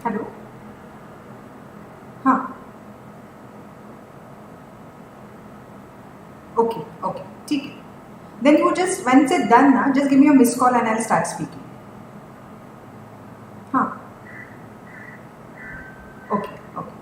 Hello. हाँ। Okay okay ठीक है। Then you just when it's done ना, just give me a miss call and I will start speaking. हाँ। Okay okay.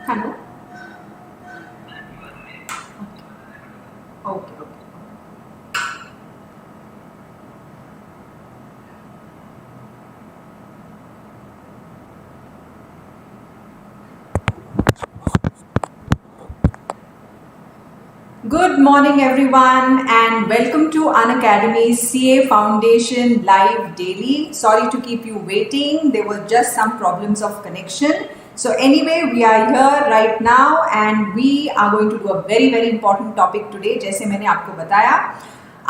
Hello. Okay okay. Good morning, everyone, and welcome to Unacademy's CA Foundation Live Daily. Sorry to keep you waiting. There were just some problems of connection. So anyway, we are here right now, and we are going to do a very, very important topic today. जैसे मैंने आपको बताया,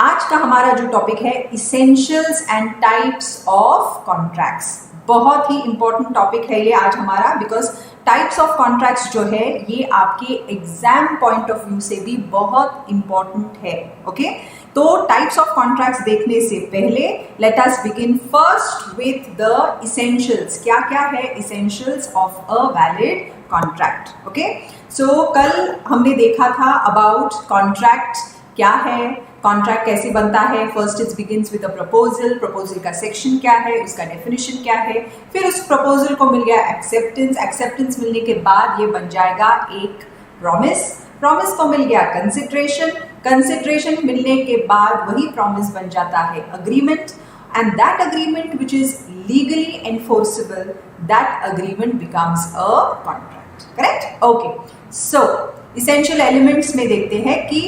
आज का हमारा जो topic है essentials and types of contracts. बहुत ही इंपॉर्टेंट टॉपिक है ये आज हमारा, बिकॉज टाइप्स ऑफ कॉन्ट्रैक्ट्स जो है ये आपके एग्जाम पॉइंट ऑफ व्यू से भी बहुत इंपॉर्टेंट है। ओके, तो टाइप्स ऑफ कॉन्ट्रैक्ट्स देखने से पहले let us begin first with the essentials. क्या क्या है essentials of a valid contract. Okay, so कल हमने देखा था अबाउट कॉन्ट्रैक्ट क्या है, कॉन्ट्रैक्ट कैसे बनता है। First it begins with a proposal, proposal का सेक्शन क्या है, उसका डेफिनेशन क्या है। फिर उस प्रपोजल को मिल गया एक्सेप्टेंस, एक्सेप्टेंस मिलने के बाद ये बन जाएगा एक प्रॉमिस, प्रॉमिस को मिल गया कंसिडरेशन, कंसिडरेशन मिलने के बाद वही प्रॉमिस बन जाता है agreement, and that agreement which is legally enforceable, that agreement becomes a contract. Correct? Okay. So essential elements में देखते हैं कि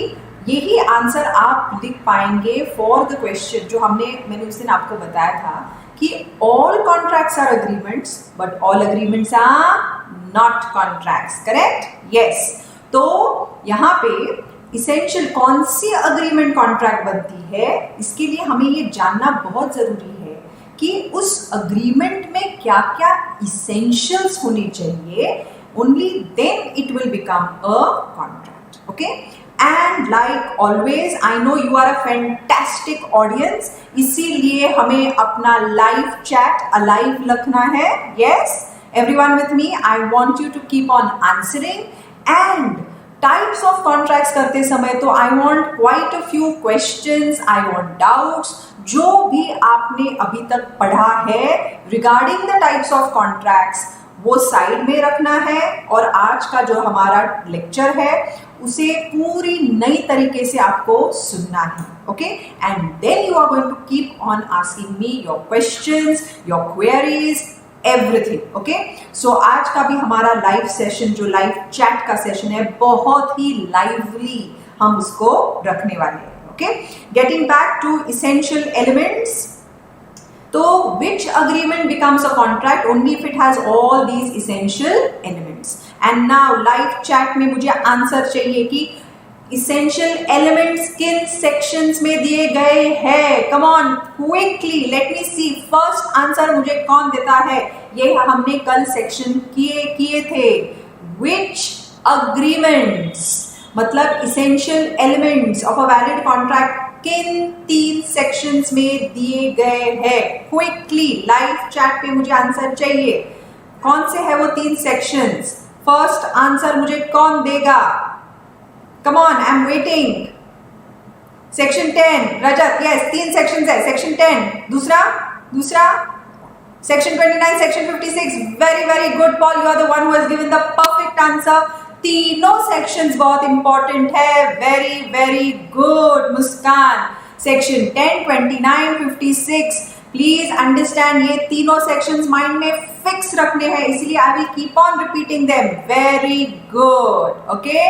यही आंसर आप लिख पाएंगे फॉर द क्वेश्चन जो मैंने उस दिन आपको बताया था कि all contracts are agreements but all agreements are not contracts. Correct? Yes. तो यहाँ पे इसेंशियल कौन सी अग्रीमेंट कॉन्ट्रैक्ट बनती है, इसके लिए हमें ये जानना बहुत जरूरी है कि उस अग्रीमेंट में क्या क्या इसेंशियल्स होने चाहिए. Only then it will become a contract. Okay. And like always I know you are a fantastic audience, इसीलिए हमें अपना लाइव चैट अलाइव रखना है. Yes, everyone with me, I want you to keep on answering. And types of contracts करते समय तो I want quite a few questions, I want doubts. जो भी आपने अभी तक पढ़ा है regarding the types of contracts वो साइड में रखना है और आज का जो हमारा लेक्चर है उसे पूरी नई तरीके से आपको सुनना है. Okay. And then you are going to keep on asking me your questions, your queries, everything. Okay. So आज का भी हमारा लाइव सेशन जो लाइव चैट का सेशन है बहुत ही लाइवली हम उसको रखने वाले हैं. Okay. Getting back to essential elements. तो which agreement becomes a contract only if it has all these essential elements. And now live chat में मुझे आंसर चाहिए कि इसेंशियल एलिमेंट्स किन सेक्शंस में दिए गए हैं. Come on quickly, let me see. First answer मुझे कौन देता है? ये हमने कल सेक्शन किए थे. विच अग्रीमेंट्स मतलब essential elements of a valid contract किन 3 सेक्शंस में दिए गए हैं? क्विकली लाइव चैट पे मुझे आंसर चाहिए. कौन से है वो 3 सेक्शंस? फर्स्ट आंसर मुझे कौन देगा? Come on, I'm waiting. Section 10, Rajat, yes, 3 sections है. Section 10, दूसरा, Section 29, Section 56, very good, Paul, you are the one who has given the perfect answer. तीनों sections बहुत important है. Very good, मुस्कान. Section 10, 29, 56. Please understand, ये तीनों sections mind में fix रखने हैं, इसलिए I will keep on repeating them. Very good. Okay.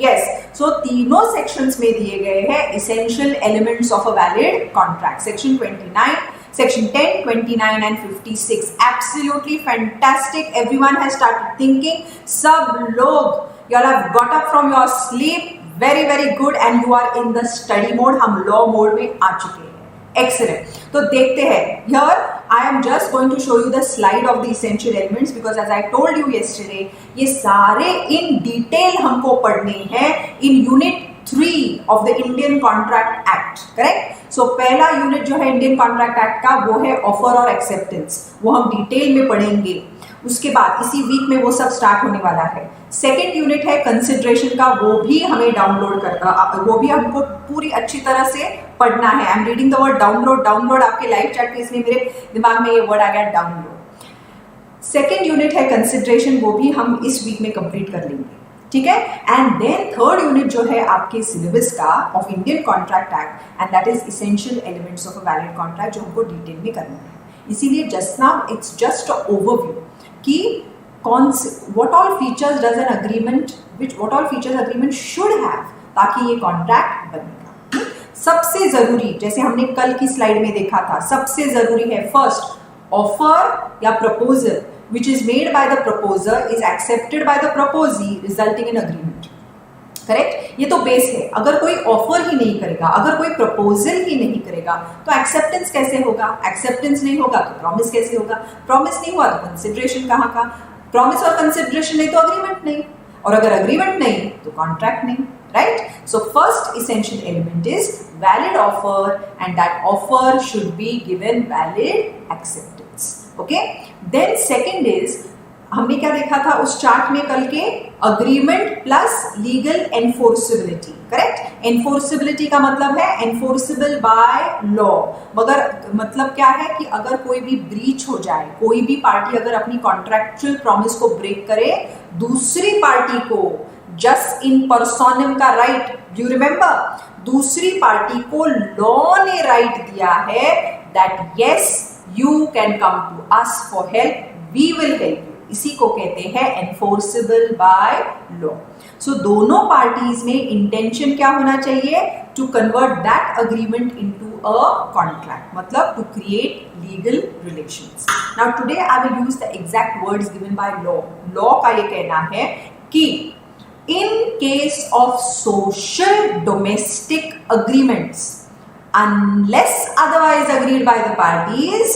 Yes. So तीनों सेक्शंस में दिए गए हैं essential elements of a valid contract. Section 29, section 10, 29 and 56. Absolutely fantastic. Everyone has started thinking. सब लोग you have got up from your sleep. Very good. And you are in the study mode. हम law mode में आ चुके हैं. Excellent. तो देखते हैं. Here I am just going to show you the slide of the essential elements because as I told you yesterday, ये सारे in detail हमको पढ़ने हैं in Unit 3 of the Indian Contract Act. Correct? So पहला unit जो है Indian Contract Act का वो है ऑफर और एक्सेप्टेंस. वो हम डिटेल में पढ़ेंगे. उसके बाद इसी वीक में वो सब स्टार्ट होने वाला है. सेकेंड यूनिट है कंसिडरेशन का, वो भी हमें वो भी हमको पूरी अच्छी तरह से पढ़ना है. I am reading the word download आपके लाइव चैट पे, इसलिए मेरे दिमाग में ये वर्ड आ गया डाउनलोड. सेकेंड यूनिट है कंसिडरेशन, वो भी हम इस वीक में कंप्लीट कर लेंगे. ठीक है. एंड देन थर्ड यूनिट जो है आपके सिलेबस का of Indian contract act, and that is essential elements of a valid contract, जो हमको डिटेल में करना है. इसीलिए just now it's just a overview कि what all features does an agreement, what all features agreement should have, ताकि ये contract बनेगा. सबसे जरूरी, जैसे हमने कल की स्लाइड में देखा था, सबसे जरूरी है फर्स्ट ऑफर या proposal which is made by the proposer is accepted by the proposee resulting in agreement. Correct. ये तो बेस है. अगर कोई ऑफर ही नहीं करेगा, अगर कोई प्रपोजल ही नहीं करेगा तो एक्सेप्टेंस कैसे होगा? एक्सेप्टेंस नहीं होगा तो प्रॉमिस कैसे होगा? प्रॉमिस नहीं हुआ तो कंसिडरेशन कहाँ का? प्रॉमिस और कंसिडरेशन नहीं तो अग्रीमेंट नहीं, और अगर अग्रीमेंट नहीं तो कॉन्ट्रैक्ट नहीं. Right. So first essential element is valid offer and that offer should be given valid acceptance. Okay. Then second is, हमने क्या देखा था उस चार्ट में कल के? Agreement plus legal enforceability. Correct. Enforceability का मतलब है एनफोर्सिबल बाय लॉ. मगर मतलब क्या है कि अगर कोई भी ब्रीच हो जाए, कोई भी पार्टी अगर अपनी कॉन्ट्रैक्चुअल प्रॉमिस को ब्रेक करे, दूसरी पार्टी को जस्ट इन पर्सोनम का राइट, डू यू रिमेंबर? दूसरी पार्टी को लॉ ने राइट दिया है that yes you can come to us for help, we will help you. इसी को कहते हैं एनफोर्सेबल बाय लॉ। सो दोनों पार्टीज में इंटेंशन क्या होना चाहिए? To convert that agreement into a contract, मतलब to create legal relations. Now today I will use the exact words given by law. Law का ये कहना है कि in case of social domestic agreements, unless otherwise agreed by the parties,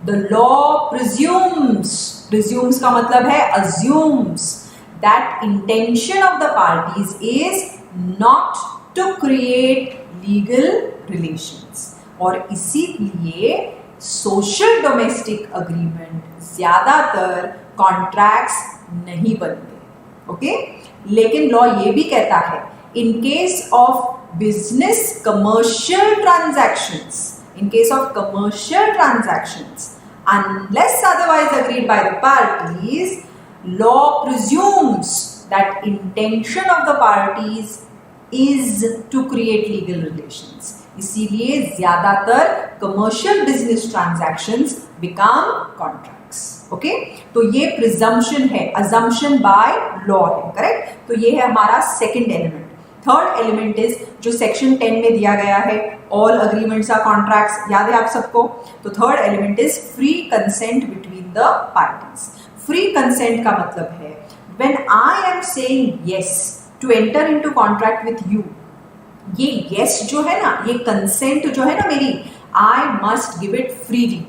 the law presumes का मतलब है assumes that intention of the parties is not to create legal relations, और इसीलिए social domestic agreement ज्यादातर कॉन्ट्रैक्ट्स नहीं बनते, okay? लेकिन law ये भी कहता है in case of business commercial transactions, in case of commercial transactions unless otherwise agreed by the parties, law presumes that intention of the parties is to create legal relations. इसीलिए ज्यादातर commercial business transactions become contracts, okay? तो ये presumption है, assumption by law है, correct? तो ये है हमारा second element. Third element is जो सेक्शन 10 में दिया गया है, ऑल अग्रीमेंट्स आर कॉन्ट्रैक्ट्स, याद है आप सबको? तो third element is free consent between the parties. Free consent का मतलब है when I am saying yes to enter into contract with you, ये यस जो है ना, ये कंसेंट जो है ना मेरी, I must give it freely.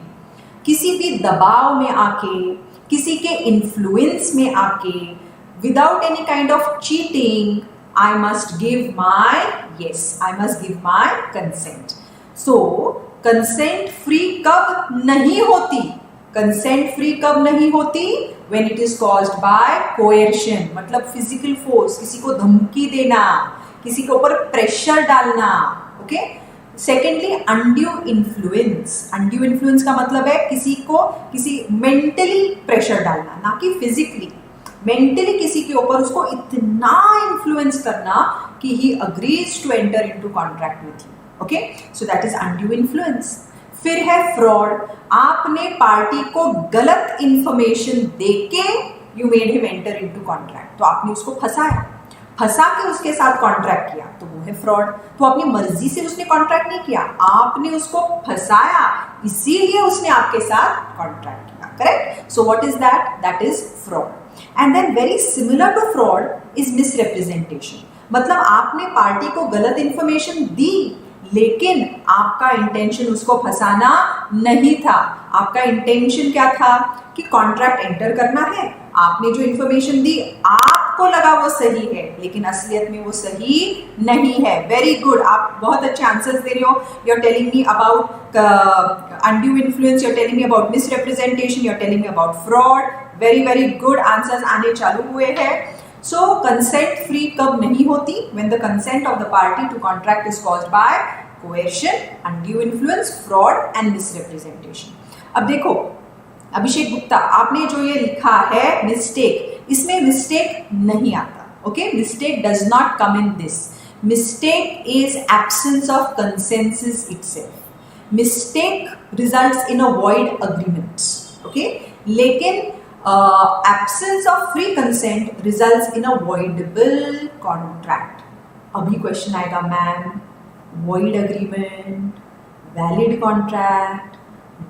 किसी भी दबाव में आके, किसी के इन्फ्लुएंस में आके, without any kind of cheating, I must give my yes, I must give my consent. So consent free कब नहीं होती? कंसेंट फ्री कब नहीं होती? When it is caused by coercion, मतलब फिजिकल फोर्स, किसी को धमकी देना, किसी के ऊपर प्रेशर डालना, okay? Secondly undue influence. Undue influence का मतलब है किसी को किसी मेंटली प्रेशर डालना, ना कि फिजिकली, मेंटली किसी के ऊपर उसको इतना इन्फ्लुएंस करना कि he agrees to enter into contract with you, okay? So that is undue influence. फिर है फ्रॉड। आपने पार्टी को गलत इंफॉर्मेशन देके you made him enter into contract, तो आपने उसको फंसा के उसके साथ कॉन्ट्रैक्ट किया, तो वो है फ्रॉड। तो अपनी मर्जी से उसने कॉन्ट्रैक्ट नहीं किया, आपने उसको फंसाया, इसीलिए उसने आपके साथ कॉन्ट्रैक्ट किया, correct? So what is that? That is fraud. And then very similar to fraud is misrepresentation, मतलब आपने पार्टी को गलत इंफॉर्मेशन दी लेकिन आपका इंटेंशन उसको फंसाना नहीं था। आपका इंटेंशन क्या था? कि कॉन्ट्रैक्ट एंटर करना है। आपने जो इंफॉर्मेशन दी आपको लगा वो सही है, लेकिन असलियत में वो सही नहीं है। वेरी गुड, आप बहुत अच्छे आंसर्स दे रहे हो। You are telling me about undue influence, you are telling me about misrepresentation, you are telling me about fraud. Very very good, answers आने चालू हुए हैं। सो कंसेंट फ्री कब नहीं होती? When the consent of the party to contract is caused by coercion, undue influence, fraud and misrepresentation. अब देखो अभिषेक गुप्ता, आपने जो ये लिखा है मिस्टेक, इसमें मिस्टेक नहीं आता, okay? Mistake does not come in this. Mistake is absence of consensus itself. Mistake results in a void agreement, okay? लेकिन absence of free consent results in a voidable contract. अभी question आएगा ma'am, void agreement, valid contract,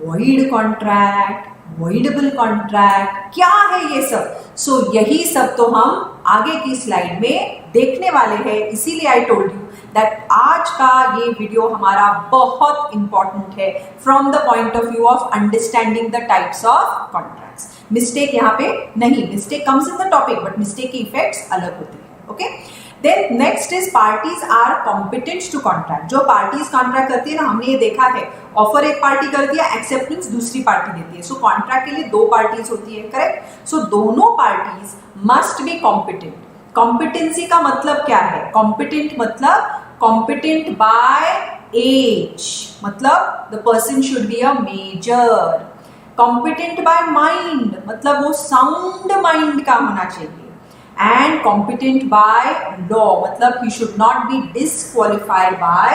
void contract, voidable contract, क्या है ये सब? सो यही सब तो हम आगे की स्लाइड में देखने वाले हैं। इसीलिए आई टोल्ड यू दैट आज का ये वीडियो हमारा बहुत इंपॉर्टेंट है from the point of view of understanding the types of contracts. Mistake यहाँ पे नहीं, mistake comes in the topic but mistake के इफेक्ट्स अलग होते हैं, okay? Then next is parties are competent to contract. जो पार्टीज कॉन्ट्रैक्ट करती है ना, हमने ये देखा है, ऑफर एक पार्टी कर दिया, एक्सेप्टेंस दूसरी पार्टी देती है। सो कॉन्ट्रैक्ट के लिए दो पार्टीज होती है, करेक्ट? सो दोनों parties must be competent. Competency का मतलब क्या है? कॉम्पिटेंट मतलब कॉम्पिटेंट बाय एज, मतलब the person should be a major. Competent by mind मतलब वो साउंड माइंड का होना चाहिए। and competent by law, मतलब he should not be disqualified by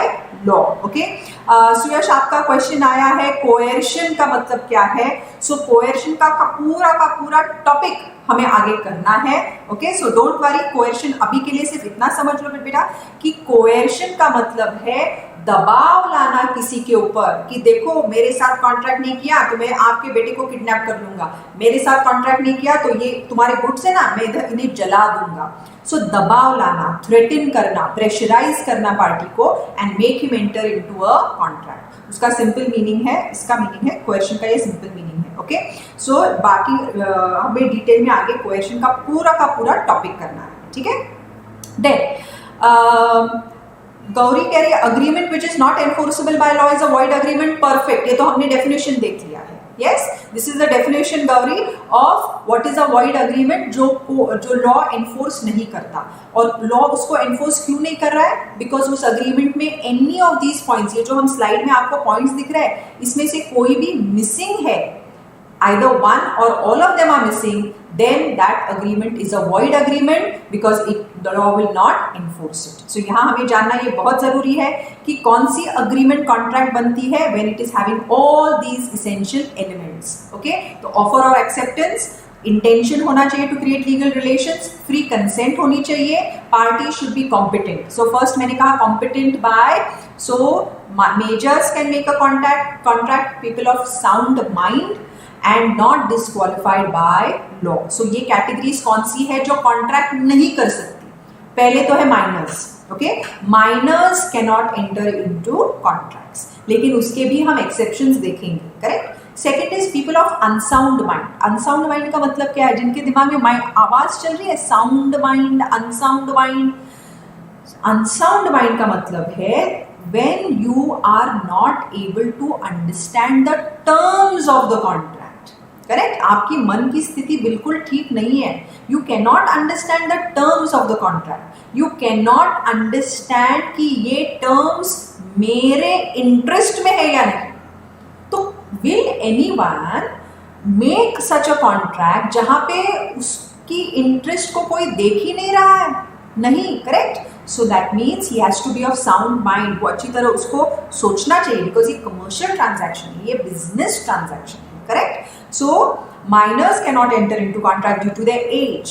law. Okay, सुयश आपका क्वेश्चन आया है coercion का मतलब क्या है. So coercion का पूरा टॉपिक हमें आगे करना है. ओके, सो डोंट वरी, कोएर्शन अभी के लिए सिर्फ इतना समझ लो बेटा कि कोएर्शन का मतलब है दबाव लाना किसी के ऊपर कि देखो मेरे साथ कॉन्ट्रैक्ट नहीं किया तो मैं आपके बेटे को किडनैप कर लूंगा, मेरे साथ कॉन्ट्रैक्ट नहीं किया तो ये तुम्हारे गुड्स है ना, मैं इधर इन्हें जला दूंगा. सो दबाव लाना, थ्रेटन करना, प्रेशराइज करना पार्टी को and make him enter into a contract. उसका सिंपल मीनिंग है, इसका मीनिंग है कोएर्शन का, ये सिंपल मीनिंग है. ओके, सो बाकी हमें डिटेल में आगे कोएर्शन का पूरा टॉपिक करना है. ठीक है. देन गौरी कह रही है agreement which is not enforceable by law is a void agreement. Perfect, ये तो हमने डेफिनेशन देख लिया है. Yes, this is the definition Gauri of what is a void agreement, जो लॉ एनफोर्स नहीं करता. और लॉ उसको एनफोर्स क्यों नहीं कर रहा है? बिकॉज उस अग्रीमेंट में एनी ऑफ दीज पॉइंट्स, ये जो हम स्लाइड में आपको पॉइंट्स दिख रहे हैं, इसमें से कोई भी मिसिंग है, either one or all of them are missing, then that agreement is a void agreement because the law will not enforce it. So यहाँ हमें जानना ये बहुत जरूरी है कि कौन सी agreement contract बनती है when it is having all these essential elements. Okay, तो offer or acceptance, intention होना चाहिए to create legal relations, free consent होनी चाहिए, party should be competent. So first मैंने कहा competent by, so majors can make a contract, people of sound mind and not disqualified by law. So ये categories कौन सी है जो contract नहीं कर सकती? पहले तो है minors. Okay, minors can not enter into contracts, लेकिन उसके भी हम एक्सेप्शंस देखेंगे. Correct. Second is people of unsound mind. Unsound mind का मतलब क्या है? जिनके दिमाग में आवाज चल रही है, sound mind, unsound mind. Unsound mind का मतलब है when you are not able to understand the terms of the contract. Correct, आपकी मन की स्थिति बिल्कुल ठीक नहीं है. You can not understand the terms of the contract. You can not understand कि ये टर्म्स मेरे इंटरेस्ट में है या नहीं. तो will anyone make such a contract जहां पे उसकी इंटरेस्ट को कोई देख ही नहीं रहा है? नहीं. Correct. So that means he has to be of sound mind. वो अच्छी तरह उसको सोचना चाहिए बिकॉज ये कमर्शियल ट्रांजैक्शन है, ये बिजनेस ट्रांजैक्शन है. Correct. So minors cannot enter into contract due to their age.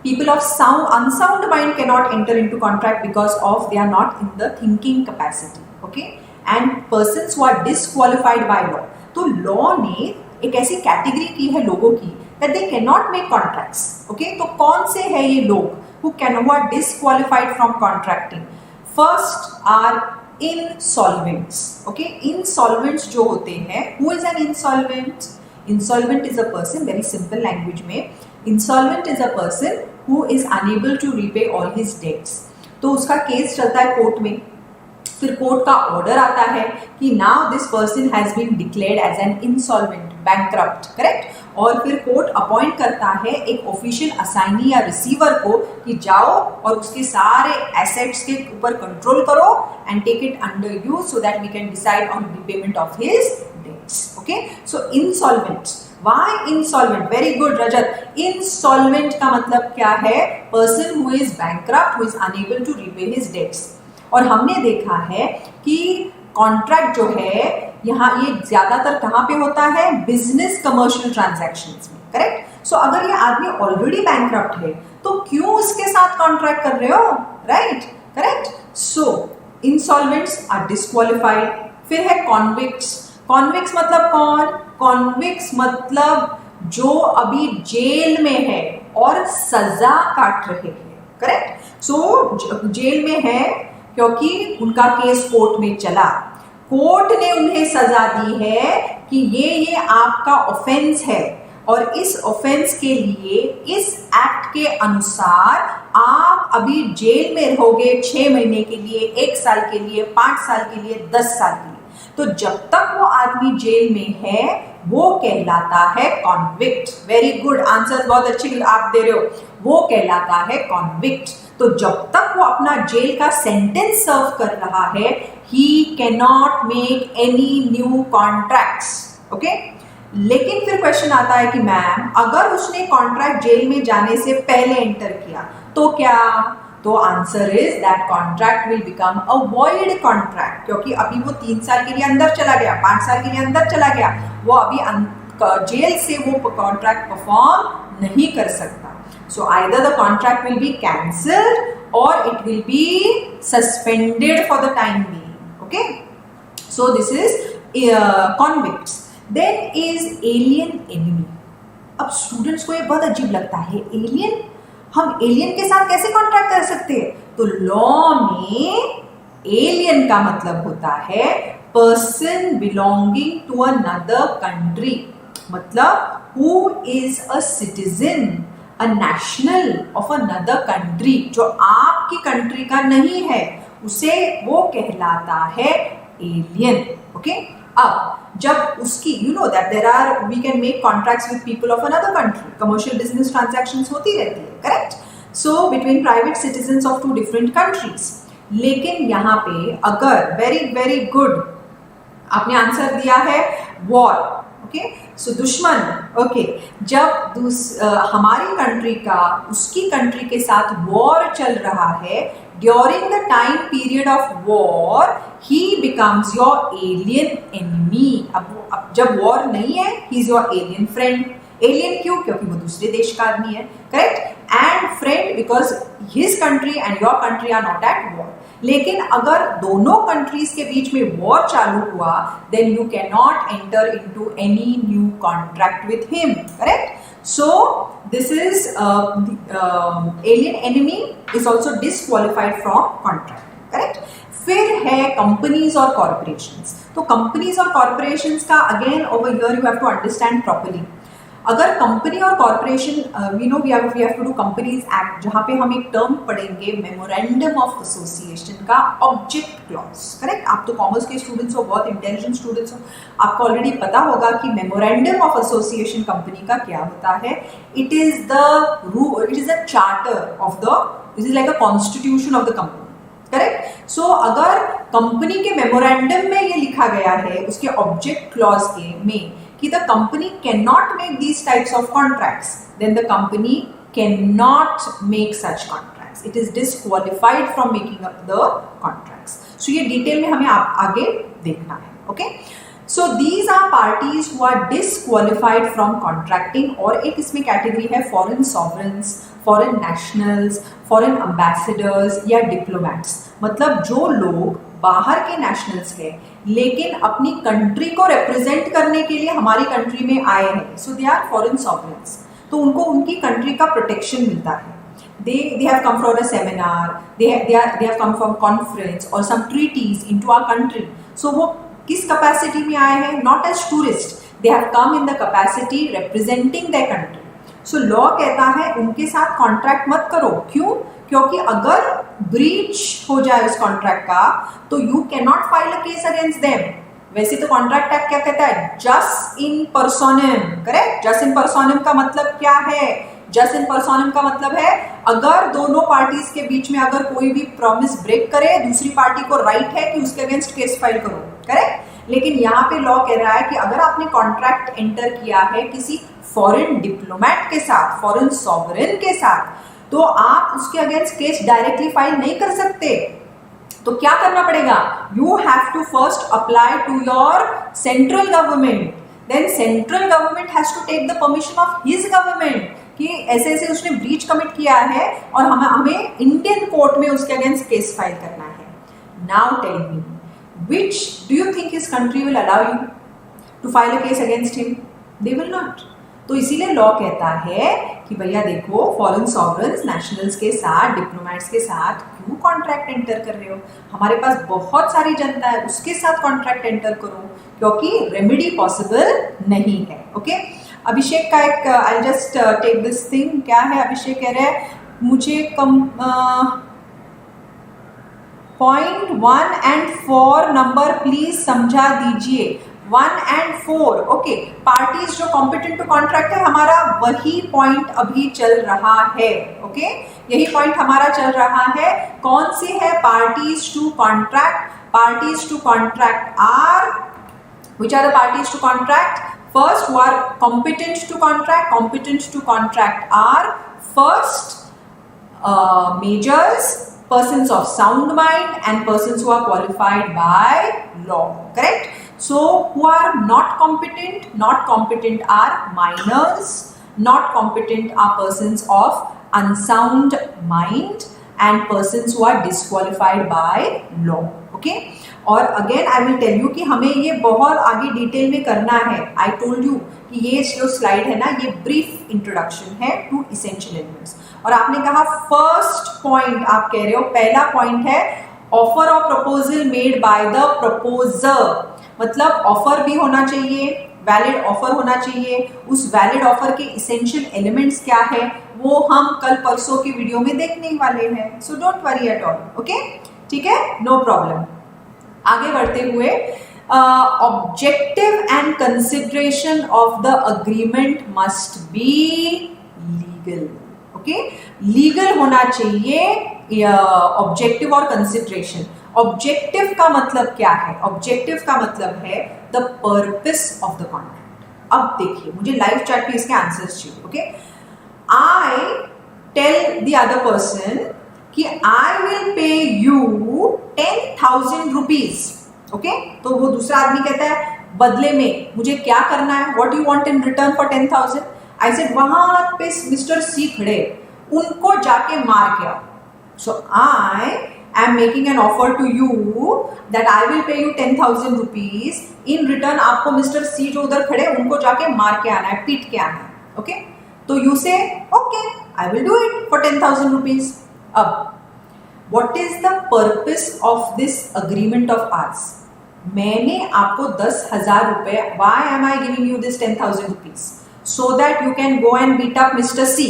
People of unsound mind cannot enter into contract because of they are not in the thinking capacity. Okay. And persons who are disqualified by law. तो law ने एक ऐसी category की है लोगों की that they cannot make contracts. Okay. तो कौन से है ये लोग who are disqualified from contracting? First are insolvents. Okay, insolvents जो होते हैं, who is an insolvent? Insolvent is a person, very simple language में, insolvent is a person who is unable to repay all his debts. तो उसका case चलता है court में, फिर कोर्ट का ऑर्डर आता है कि now this person has been declared as an insolvent, bankrupt. Correct. और फिर कोर्ट अपॉइंट करता है एक ऑफिशियल असाइनी या रिसीवर को कि जाओ और उसके सारे एसेट्स के ऊपर कंट्रोल करो and take it under you so that we can decide on repayment of his debts. Okay, so insolvent. Why insolvent? Very good Rajat. Insolvent का मतलब क्या है? Person who is bankrupt, who is unable to repay his debts. और हमने देखा है कि contract जो है यहाँ ये ज्यादातर कहाँ पे होता है? बिजनेस कमर्शियल ट्रांजैक्शंस में. करेक्ट. सो अगर ये आदमी ऑलरेडी बैंकक्रप्ट है तो क्यों उसके साथ कॉन्ट्रैक्ट कर रहे हो? Right. Correct. So insolvents are disqualified. फिर है कॉन्विक्ट्स. कॉन्विक्ट्स मतलब कौन? कॉन्विक्ट्स मतलब जो अभी जेल में है और सजा काट रहे हैं. करेक्ट. सो जेल में है क्योंकि उनका केस कोर्ट में चला, कोर्ट ने उन्हें सजा दी है कि ये आपका ऑफेंस है और इस ऑफेंस के लिए इस एक्ट के अनुसार आप अभी जेल में रहोगे 6 महीने के लिए, 1 साल के लिए, 5 साल के लिए, 10 साल के लिए. तो जब तक वो आदमी जेल में है वो कहलाता है कॉन्विक्ट. वेरी गुड, आंसर बहुत अच्छे आप दे रहे हो. वो कहलाता है कॉन्विक्ट. तो जब तक वो अपना जेल का सेंटेंस सर्व कर रहा है, he cannot make any new contracts. Okay. लेकिन फिर क्वेश्चन आता है कि मैम अगर उसने कॉन्ट्रैक्ट जेल में जाने से पहले एंटर किया तो क्या? तो answer is that contract will become a void contract, क्योंकि अभी वो 3 साल के लिए अंदर चला गया, 5 साल के लिए अंदर चला गया, वो अभी जेल से वो कॉन्ट्रैक्ट परफॉर्म नहीं कर सकता. So either the contract will be cancelled और it will be suspended for the time being. Okay, so this is convicts. Then is alien enemy. अब स्टूडेंट्स को ये बहुत अजीब लगता है, एलियन, हम एलियन के साथ कैसे कॉन्ट्रैक्ट कर सकते हैं? तो लॉ में एलियन का मतलब होता है person belonging to another country, मतलब who is a citizen, a national of another country, जो आपकी कंट्री का नहीं है, उसे वो कहलाता है एलियन. ओके, अब जब उसकी you know that there are we can make contracts with people of another country, commercial business transactions होती रहती है, correct? So between private citizens of 2 different countries. लेकिन यहाँ पे अगर वेरी वेरी गुड आपने आंसर दिया है वॉर. ओके, सो दुश्मन. ओके, जब हमारी कंट्री का उसकी कंट्री के साथ वॉर चल रहा है, during the time period of war he becomes your alien enemy. अब जब वॉर नहीं है, he is your alien friend. Alien क्यों? क्योंकि वो दूसरे देश का आदमी है, correct? And friend because his country and your country are not at war. लेकिन अगर दोनों कंट्रीज के बीच में वॉर चालू हुआ, then you can not enter into any new contract with him, correct? So this is alien enemy is also disqualified from contract, correct? फिर है companies और कॉर्पोरेशंस. तो कंपनीज और कॉर्पोरेशंस का again over here you have to understand properly. अगर company और corporation we know we have to do companies act, जहाँ पे हम एक टर्म पढ़ेंगे मेमोरेंडम ऑफ एसोसिएशन का ऑब्जेक्ट क्लॉज, करेक्ट? आप तो कॉमर्स के स्टूडेंट्स हो, बहुत इंटेलिजेंट स्टूडेंट्स हो, आपको ऑलरेडी पता होगा कि मेमोरेंडम ऑफ एसोसिएशन कंपनी का क्या होता है. It is the charter of the, it is like a constitution of the company, correct? So अगर कंपनी के मेमोरेंडम में ये लिखा गया है उसके ऑब्जेक्ट क्लॉज के में कि the company cannot make these types of contracts, then the company cannot make such contracts. It is disqualified from making up the contracts. So ये डिटेल में हमें आगे देखना है. Okay? So these are parties who are disqualified from contracting. और एक इसमें category है foreign sovereigns, foreign nationals, foreign ambassadors या diplomats. मतलब जो लोग बाहर के नेशनल्स हैं लेकिन अपनी कंट्री को रिप्रेजेंट करने के लिए हमारी कंट्री में आए हैं, सो दे आर फॉरेन सॉवरेन्स. तो उनको उनकी कंट्री का प्रोटेक्शन मिलता है. they have come for a seminar, they have come from conference or some treaties into our country. So वो किस कैपेसिटी में आए हैं? Not as tourist, they have come in the capacity representing their country. So law कहता है उनके साथ contract मत करो. क्यों? क्योंकि अगर ब्रीच हो जाए उस कॉन्ट्रैक्ट का तो you can not file a case against them. वैसे तो कॉन्ट्रैक्ट एक्ट क्या कहता है? जस इन पर्सोनम, करेक्ट? जस इन पर्सोनम का मतलब क्या है? जस इन पर्सोनम का मतलब है अगर दोनों पार्टीज के बीच में अगर कोई भी प्रॉमिस ब्रेक करे, दूसरी पार्टी को राइट है कि उसके अगेंस्ट केस फाइल करो, करेक्ट? लेकिन यहाँ पे लॉ कह रहा है कि अगर आपने कॉन्ट्रैक्ट एंटर किया है किसी फॉरेन डिप्लोमेट के साथ, फॉरेन सॉवरेन के साथ, तो आप उसके अगेंस्ट केस डायरेक्टली फाइल नहीं कर सकते. तो क्या करना पड़ेगा? You have to first apply to your central government, then central government has to take the permission of his government कि ऐसे ऐसे उसने ब्रीच कमिट किया है और हमें इंडियन कोर्ट में उसके अगेंस्ट केस फाइल करना है. Now tell me, which do you think his country will allow you to file a case against him? They will not. तो इसीलिए लॉ कहता है कि भैया देखो, फॉरेन सॉवरेन्स नेशनल्स के साथ, डिप्लोमेट्स के साथ क्यों कॉन्ट्रैक्ट एंटर कर रहे हो? हमारे पास बहुत सारी जनता है, उसके साथ कॉन्ट्रैक्ट एंटर करो, क्योंकि रेमेडी पॉसिबल नहीं है. ओके, अभिषेक का एक I just take this thing. क्या है? अभिषेक कह रहे हैं मुझे पॉइंट 1 and 4 नंबर प्लीज समझा दीजिए. 1 and 4, ओके. पार्टीज जो कॉम्पिटेंट टू कॉन्ट्रैक्ट है, हमारा वही पॉइंट अभी चल रहा है. ओके, यही पॉइंट हमारा चल रहा है. कौन सी है? Parties to contract. Parties to contract are, which are the parties to contract? First, who are competent to contract. Competent to contract are first majors, persons of sound mind, and persons who are qualified by law. Correct? So, who are not competent? Not competent are minors. Not competent are persons of unsound mind and persons who are disqualified by law. Okay? और again I will tell you कि हमें ये बहुत आगे detail में करना है. I told you कि ये जो स्लाइड है ना, ये ब्रीफ इंट्रोडक्शन है टू इसेंशियल एलिमेंट्स. और आपने कहा फर्स्ट पॉइंट, आप कह रहे हो पहला पॉइंट है offer of proposal made by the proposer. मतलब ऑफर भी होना चाहिए, वैलिड ऑफर होना चाहिए. उस वैलिड ऑफर के इसेंशियल एलिमेंट्स क्या है वो हम कल परसों की वीडियो में देखने वाले हैं. So don't worry at all. Okay, ठीक है, नो प्रॉब्लम. आगे बढ़ते हुए objective and consideration of the agreement must be legal. Okay, legal होना चाहिए ऑब्जेक्टिव और कंसिडरेशन. ऑब्जेक्टिव का मतलब क्या है? ऑब्जेक्टिव का मतलब है the purpose of the contract. अब देखिए, मुझे लाइव चैट पे इसके आंसर्स चाहिए. Okay, I tell the other person कि I will pay you 10,000 rupees. Okay, तो वो दूसरा आदमी कहता है बदले में मुझे क्या करना है, what you want in return for 10,000. I said वहां पे मिस्टर सी खड़े, उनको जाके मार के आओ. So I am making an offer to you that I will pay you 10,000 rupees. In return आपको मिस्टर सी जो उधर खड़े उनको जाके मार के आना है, पीट के आना है. ओके, तो यू से okay I will do it for 10,000 rupees. अब what is the purpose of this agreement of ours? मैंने आपको 10,000 रुपए, why am I giving you this 10,000 rupees? So that you can go and beat up Mr. C.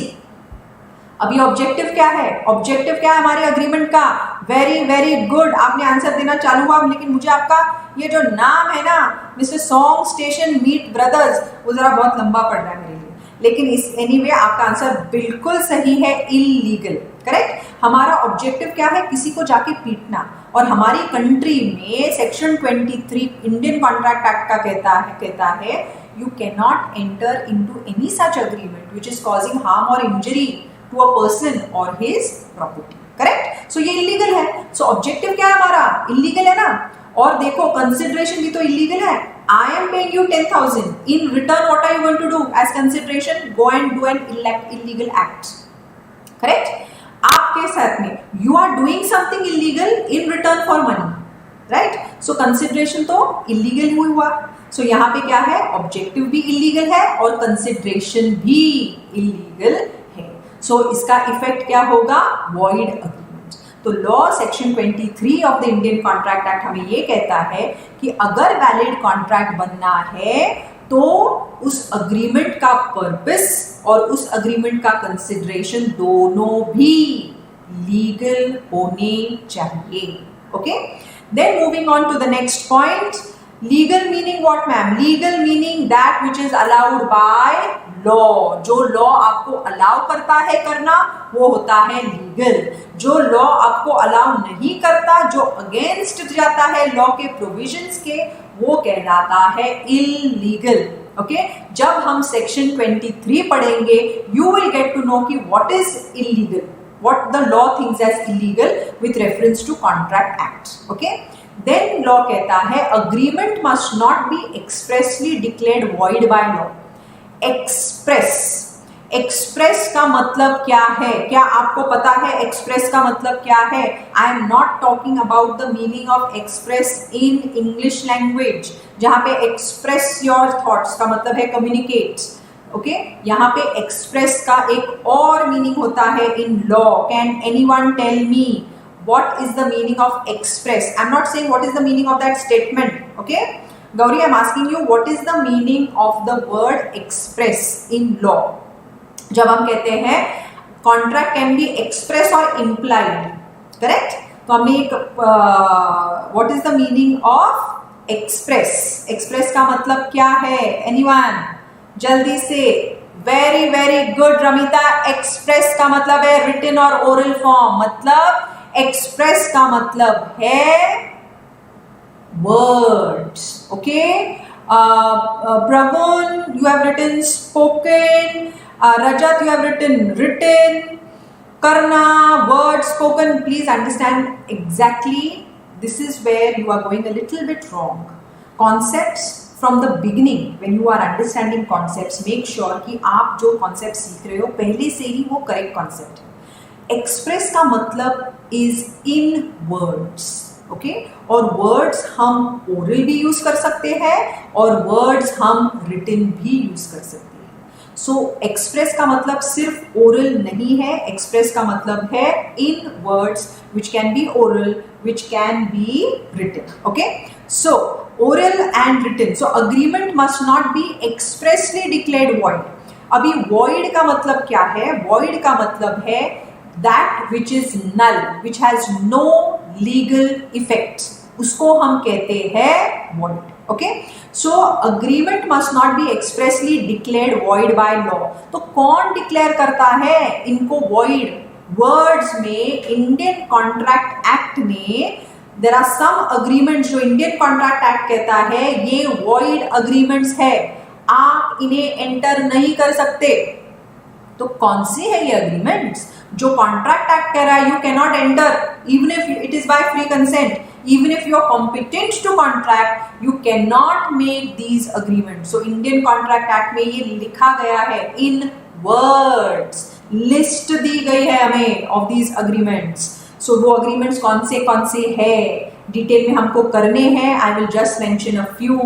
अभी objective क्या है? Objective क्या है हमारे अग्रीमेंट का? वेरी वेरी गुड, आपने आंसर देना चालू हुआ. लेकिन मुझे आपका ये जो नाम है ना, mister song station meet brothers, वो जरा बहुत लंबा पड़ रहा है मेरे लिए. लेकिन इस एनीवे आपका आंसर बिल्कुल सही है, इलीगल. करेक्ट. हमारा ऑब्जेक्टिव क्या है? किसी को जाके पीटना. और हमारी कंट्री में सेक्शन 23 इंडियन कॉन्ट्रैक्ट एक्ट का कहता है you can not enter into any such agreement which is causing harm और इंजरी टू अ पर्सन और हिज प्रॉपर्टी. करेक्ट. सो ये इलीगल है. सो ऑब्जेक्टिव क्या है हमारा? इलीगल है ना. और देखो कंसिडरेशन भी तो इलीगल है. I am paying you 10,000. In return, what are you going to do as consideration? Go and do an illegal act. Correct? आपके साथ में you are doing something illegal in return for money. Right? So consideration तो illegal ही हुआ. So यहाँ पे क्या है? Objective भी illegal है और consideration भी illegal है. So इसका effect क्या होगा? Void agreement. तो law section 23 of the Indian contract act हमें ये कहता है कि अगर वैलिड कॉन्ट्रैक्ट बनना है तो उस अग्रीमेंट का पर्पस और उस अग्रीमेंट का कंसिडरेशन दोनों भी लीगल होने चाहिए. Okay, then moving on to the next point. Legal meaning what ma'am? Legal meaning that which is allowed by law. जो लॉ आपको अलाउ करता है करना वो होता है लीगल. जो लॉ आपको अलाउ नहीं करता, जो अगेंस्ट जाता है लॉ के प्रोविजंस के, वो कहलाता है इलीगल. ओके, जब हम सेक्शन 23 पढ़ेंगे you will get to know कि what is illegal, what the law thinks as illegal with reference to contract act. Okay, then law कहता है agreement must not be expressly declared void by law. Express का मतलब क्या है? क्या आपको पता है एक्सप्रेस का मतलब क्या है? आई am not talking about the meaning of express in English language, जहां पे एक्सप्रेस योर थॉट्स का मतलब है कम्युनिकेट. ओके, यहाँ पे एक्सप्रेस का एक और मीनिंग होता है in law. Can anyone tell me what is the meaning of express? I'm not saying what is the meaning of that statement. Okay, Gauri, I'm asking you what is the meaning of the word express in law? जब हम कहते हैं contract can be express or implied, correct? तो हमने एक what is the meaning of express? express का मतलब क्या है? Anyone? जल्दी से. very very good Ramita. express का मतलब है written और oral form. मतलब एक्सप्रेस का मतलब है words. Okay, Praveen, you have written spoken. Rajat, you have written. Karna, word, spoken. Please understand exactly. This is where you are going a little bit wrong. Concepts from the beginning, when you are understanding concepts, make sure कि आप जो concept सीख रहे हो पहले से ही वो correct concept है. Express का मतलब is in words. ओके और वर्ड्स हम ओरल भी यूज कर सकते हैं और वर्ड्स हम रिटन भी यूज कर सकते हैं. सो एक्सप्रेस का मतलब सिर्फ ओरल नहीं है. एक्सप्रेस का मतलब है in words which can be oral, which can be written. Okay so oral and written. So agreement must not be expressly declared void. अभी वॉइड का मतलब क्या है? वॉइड का मतलब है that which is null, which has no legal effects, उसको हम कहते हैं void. Okay, so agreement must not be expressly declared void by law. तो कौन declare करता है इनको void? Words में Indian Contract Act में there are some agreements जो Indian Contract Act कहता है ये void agreements है, आप इन्हें enter नहीं कर सकते. तो कौन सी है ये अग्रीमेंट्स? जो कॉन्ट्रैक्ट एक्ट कह रहा है you can not enter even if it is by free consent, even if you are competent to contract you can not make these agreement. So Indian contract act में ये लिखा गया है in words, list दी गई है हमें of these agreements. सो वो agreements कौन से है डिटेल में हमको करने हैं. I will just mention a few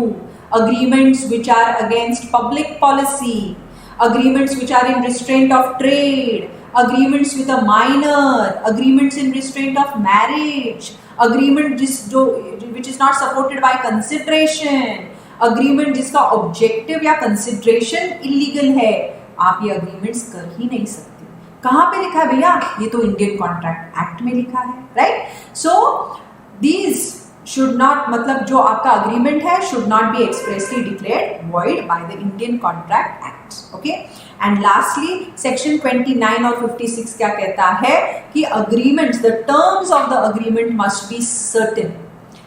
agreements which are against public policy, agreements which are in restraint of trade, agreements with a minor, agreements in restraint of marriage, agreement which is not supported by consideration, agreement जिसका objective या consideration illegal है. आप ये agreements कर ही नहीं सकते. कहाँ पे लिखा है भैया? ये तो Indian Contract Act में लिखा है, right? So these should not, मतलब जो आपका agreement है should not be expressly declared void by the Indian Contract Act. Okay? And lastly, section 29 और 56 क्या कहता है कि agreements, the terms of the agreement must be certain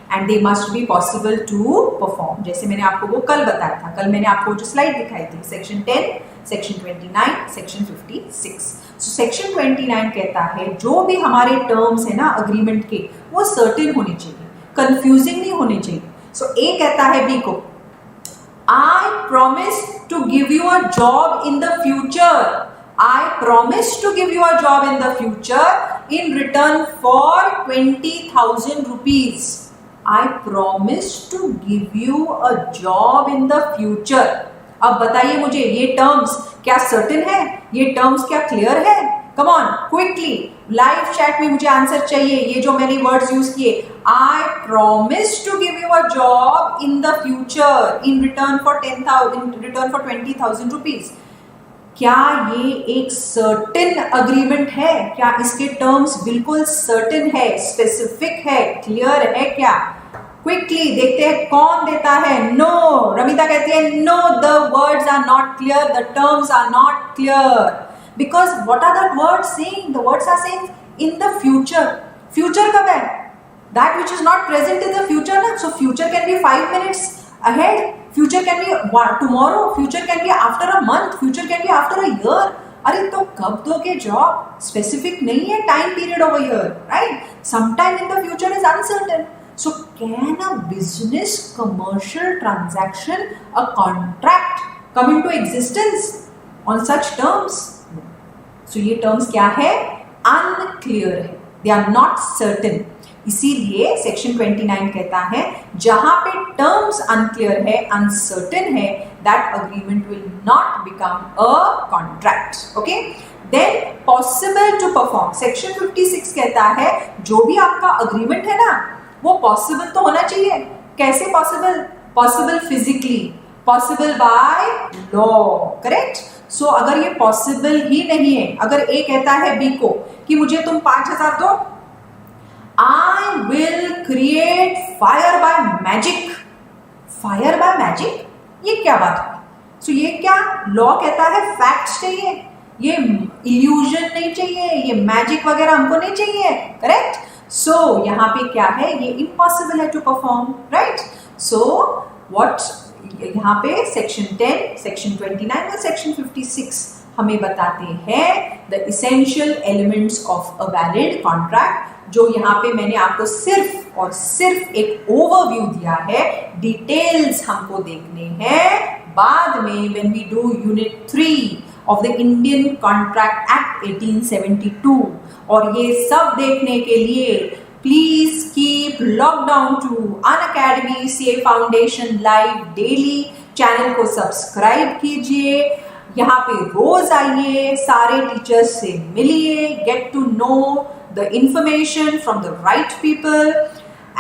and they must be possible to perform. जैसे मैंने आपको वो कल बताया था, कल मैंने आपको जो स्लाइड दिखाई थी, section 10, section 29, section 56. So section 29 कहता है जो भी हमारे terms है ना agreement के वो certain होने चाहिए, confusing नहीं होने चाहिए. So A कहता है B को I promise to give you a job in the future. I promise to give you a job in the future in return for 20,000 rupees. I promise to give you a job in the future. अब बताइए मुझे ये terms क्या certain है? ये terms क्या clear है? Come on, quickly, live chat में मुझे आंसर चाहिए. ये जो मैंने वर्ड्स यूज किए, I promise to give you a job in the future in return for 20,000 rupees. क्या ये एक सर्टेन अग्रीमेंट है? क्या इसके टर्म्स बिल्कुल सर्टेन है, स्पेसिफिक है, क्लियर है क्या? क्विकली देखते हैं कौन देता है. नो, रमिता कहती है no, the words are not clear, the terms are not clear. Because what are the words saying? The words are saying in the future. Future कब है? That which is not present in the future ना. So future can be 5 minutes ahead. Future can be tomorrow. Future can be after a month. Future can be after a year. अरे तो कब दोगे job? Specific नहीं है time period over here, right? Sometime in the future is uncertain. So can a business commercial transaction, a contract come into existence on such terms? So ये terms क्या है? Unclear है, दे आर नॉट सर्टेन. इसीलिए section 29 कहता है जहां पे terms unclear है, अनसर्टेन है, that agreement will not become a contract. Okay, then possible to perform. Section 56 कहता है जो भी आपका अग्रीमेंट है ना वो पॉसिबल तो होना चाहिए. कैसे possible? Possible physically, possible by law. Correct. So अगर ये पॉसिबल ही नहीं है, अगर ए कहता है बी को कि मुझे तुम 5,000 दो, I will create fire bye magic. Fire bye magic, ये क्या बात है? सो ये क्या लॉ कहता है? फैक्ट्स चाहिए, ये इल्यूजन नहीं चाहिए, ये मैजिक वगैरह हमको नहीं चाहिए. करेक्ट. सो यहाँ पे क्या है? ये इम्पॉसिबल है to perform. Right. So what यहाँ पे सेक्शन 10, सेक्शन 29 और सेक्शन 56 हमें बताते हैं the essential elements of a valid contract, जो यहाँ पे मैंने आपको सिर्फ और सिर्फ एक ओवरव्यू दिया है, डिटेल्स हमको देखने हैं बाद में when we do unit 3 of the Indian contract act 1872। और ये सब देखने के लिए please keep log down to Unacademy CA foundation live daily, channel को सब्सक्राइब कीजिए, यहाँ पे रोज आइए, सारे टीचर्स से मिलिए, get to know the information from the right people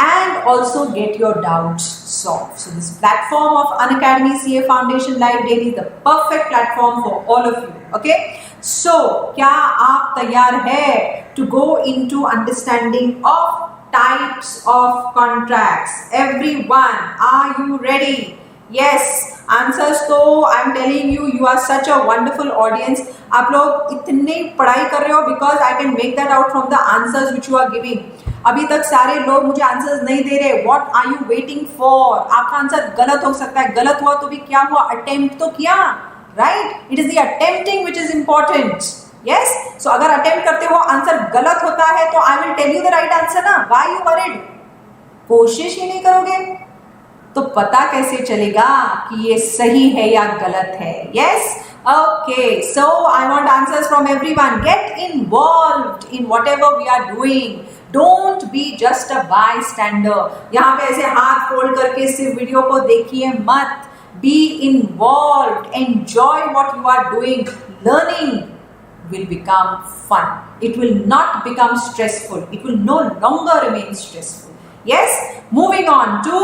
and also get your doubts solved. So this platform of Unacademy CA Foundation Live Daily is the perfect platform for all of you. Okay? So, क्या आप तैयार है to go into understanding of types of contracts? Everyone, are you ready? Yes. Answers तो I am telling you, you are such a wonderful audience. आप लोग इतनी पढ़ाई कर रहे हो because I can make that out from the answers which you are giving. अभी तक सारे लोग मुझे आंसर्स नहीं दे रहे, what are you waiting for? आपका आंसर गलत हो सकता है, गलत हुआ तो भी क्या हुआ, अटेम्प्ट तो किया, right? It is the attempting which is important. Yes, so अगर अटेम्प्ट करते हो आंसर गलत होता है तो I will tell you the right answer ना, व्हाई यू वरीड? कोशिश ही नहीं करोगे तो पता कैसे चलेगा कि ये सही है या गलत है? Yes, okay, so I want answers from everyone. Get involved in whatever we are doing, don't be just a bystander. यहाँ पे ऐसे हाथ फोल्ड करके सिर्फ वीडियो को देखिए मत, be involved, enjoy what you are doing, learning will become fun. It will not become stressful. It will no longer remain stressful. Yes, moving on to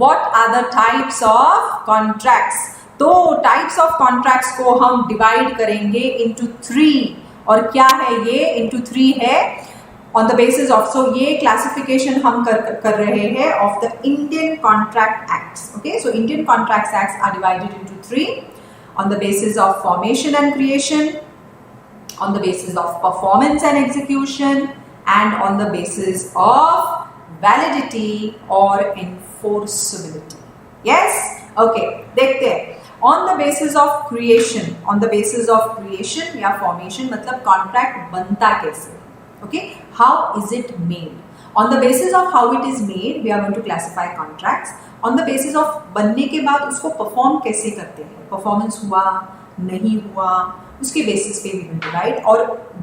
what are the types of contracts. तो types of contracts को हम divide करेंगे into 3, और क्या है ये? into 3 है on the basis of, so ये classification हम कर रहे हैं of the Indian Contract Acts. Okay, so Indian Contract Acts are divided into 3 on the basis of formation and creation, on the basis of performance and execution, and on the basis of validity or enforceability. Yes? Okay, देखते हैं। On the basis of creation, on the basis of creation या formation मतलब contract बनता कैसे? Okay, how is it made? On the basis of how it is made, we are going to classify contracts. On the basis of बनने के बाद उसको perform कैसे करते हैं? Performance हुआ, नहीं हुआ, उसके बेसिस पे भी डिवाइड। और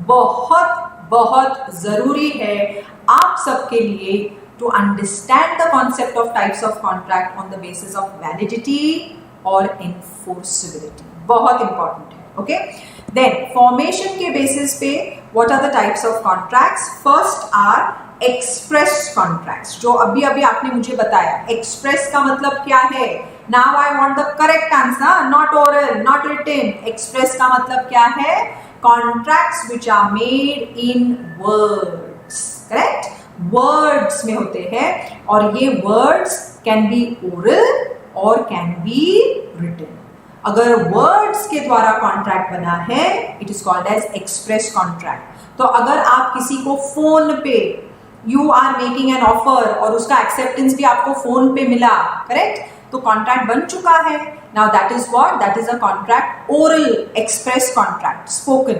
बहुत बहुत जरूरी है आप सबके लिए to understand the concept of types of contract on the basis of validity और एनफोर्सेबिलिटी, बहुत इंपॉर्टेंट है। ओके, देन फॉर्मेशन के बेसिस पे what are the types of contracts? First are express contracts, जो अभी अभी आपने मुझे बताया। एक्सप्रेस का मतलब क्या है? Now I want the correct answer, not oral, not written. Express का मतलब क्या है? Contracts which are made in words, correct? Words में होते हैं, और ये words can be oral or can be written. अगर words के द्वारा contract बना है, it is called as express contract. तो अगर आप किसी को फोन पे you are making an offer और उसका acceptance भी आपको फोन पे मिला, correct? तो कॉन्ट्रैक्ट बन चुका है। Now that is what? That is a contract, oral express contract, spoken,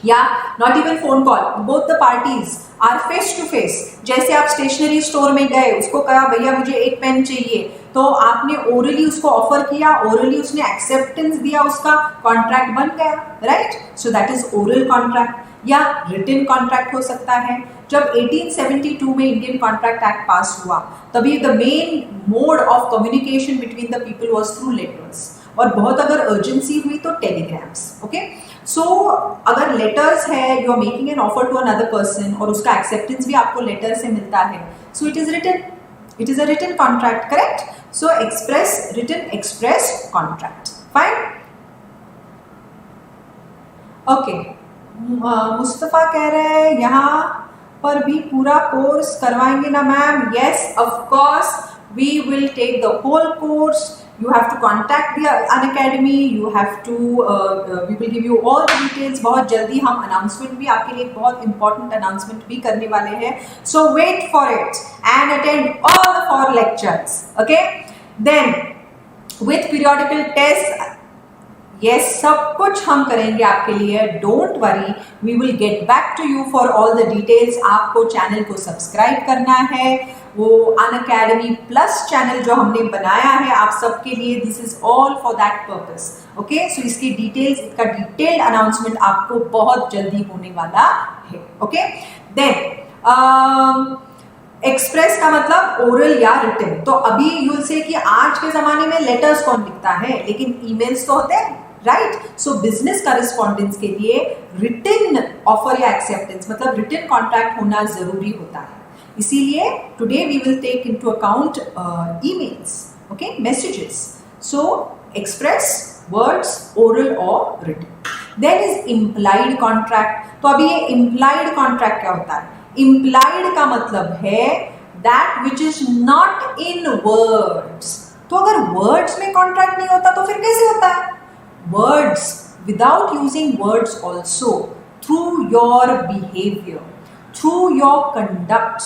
या not even phone call, both the parties are face to face. जैसे आप स्टेशनरी स्टोर में गए, उसको कहा भैया मुझे एक पेन चाहिए, तो आपने ओरली उसको ऑफर किया, ओरली उसने एक्सेप्टेंस दिया, उसका कॉन्ट्रैक्ट बन गया, right? So that is oral contract. या रिटन कॉन्ट्रैक्ट हो सकता है। जब 1872 में इंडियन कॉन्ट्रैक्ट एक्ट पास हुआ, तभी the main mode of communication between the people was through letters, और बहुत अगर अर्जेंसी हुई तो टेलीग्राम्स। ओके, सो अगर लेटर्स है, you are making an offer to another person और उसका एक्सेप्टेंस भी आपको लेटर से मिलता है, so it is written, it is a written contract, correct? So express, written express contract, fine. Okay, Mustafa कह रहे हैं यहाँ पर भी पूरा कोर्स करवाएंगे ना ma'am? Yes, of course we will take the whole course. You have to contact the Unacademy. You have to we will give you all the details. बहुत जल्दी हम announcement भी आपके लिए, बहुत important announcement भी करने वाले हैं. So wait for it and attend all the 4 lectures. Okay? Then with periodical test, yes सब कुछ हम करेंगे आपके लिए, don't worry, we will get back to you for all the details. आपको चैनल को सब्सक्राइब करना है, वो अनअकैडमी प्लस चैनल जो हमने बनाया है आप सबके लिए, this is all for that purpose. Okay, so इसकी डिटेल्स, इसका डिटेल्ड अनाउंसमेंट आपको बहुत जल्दी होने वाला है। ओके, देन एक्सप्रेस का मतलब ओरल या रिटन। तो अभी यूल से कि आज के जमाने में लेटर्स कौन लिखता है, लेकिन ईमेल्स तो होते हैं, राइट। सो बिजनेस करेस्पॉन्डेंस के लिए रिटन ऑफर या एक्सेप्टेंस मतलब रिटन कॉन्ट्रैक्ट होना जरूरी होता है। इसीलिए today we will take into account emails, okay, messages. So express, words, oral और written. Then is implied contract. तो अभी ये इम्प्लाइड कॉन्ट्रैक्ट क्या होता है? इम्प्लाइड का मतलब है that which is not in words. तो अगर वर्ड्स में कॉन्ट्रैक्ट नहीं होता तो फिर कैसे होता है? Words, without using words also, through your behaviour, through your conduct,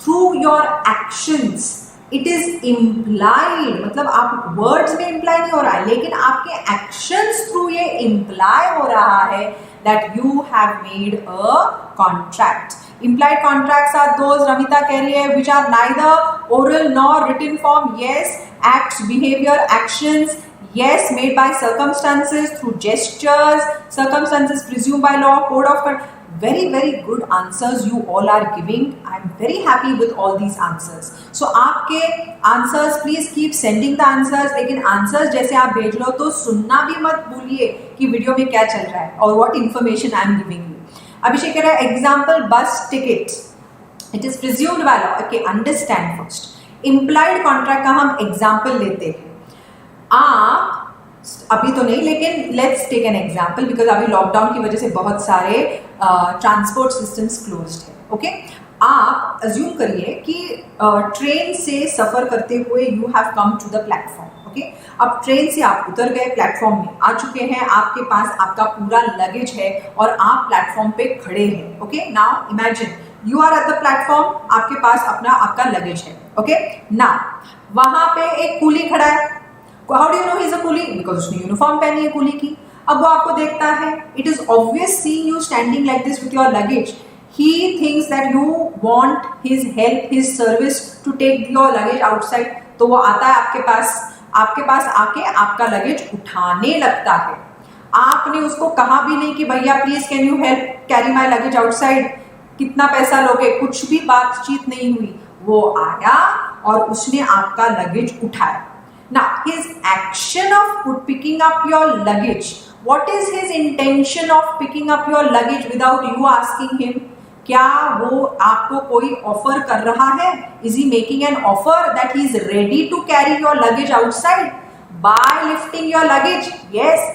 through your actions, it is implied. मतलब आप वर्ड्स में इम्प्लाई नहीं हो रहा है, लेकिन आपके एक्शंस थ्रू ये इम्प्लाई हो रहा है that you have made a contract. Implied contracts are those, Ramita कह रही है, which are neither oral nor written form. Yes, acts, behavior, actions. Yes, made by circumstances, through gestures, circumstances presumed by law, code of conduct. Very, very good answers you all are giving. I am very happy with all these answers. So आपके answers, please keep sending the answers. लेकिन answers जैसे आप भेज लो तो सुनना भी मत भूलिए कि वीडियो में क्या चल रहा है और what information I am giving you. अभिषेक कह रहा है example bus ticket. It is presumed by law. Okay, understand first. Implied contract का हम example लेते हैं। आप अभी तो नहीं, लेकिन let's take an example, because अभी लॉकडाउन की वजह से बहुत सारे ट्रांसपोर्ट सिस्टम्स क्लोज्ड है। ओके, आप अज्यूम करिए कि ट्रेन से सफर करते हुए you have come to the platform. Okay, अब ट्रेन से आप उतर गए, प्लेटफॉर्म में आ चुके हैं, आपके पास आपका पूरा लगेज है और आप प्लेटफॉर्म पे खड़े हैं। Okay, now imagine you are at the platform, आपके पास आपका लगेज है। ओके, नाउ वहां पे एक कूली खड़ा है। How do you know he is a coolie? Because उसने यूनिफॉर्म पहनी है कूली की। अब वो आपको देखता है, it is obvious seeing you standing like this with your luggage. He thinks that you want his help, his service to take your luggage outside. तो वो आता है आपके पास आके आपका लगेज उठाने लगता है। आपने उसको कहा भी नहीं कि भैया please can you help carry my luggage outside, कितना पैसा लोगे, कुछ भी बातचीत नहीं हुई। वो आया और उसने आपका लगेज उठाया। Now, his action of picking up your luggage, what is his intention of picking up your luggage without you asking him? क्या वो आपको कोई ऑफर कर रहा है? Is he making an offer that he is ready to carry your luggage outside by lifting your luggage? Yes,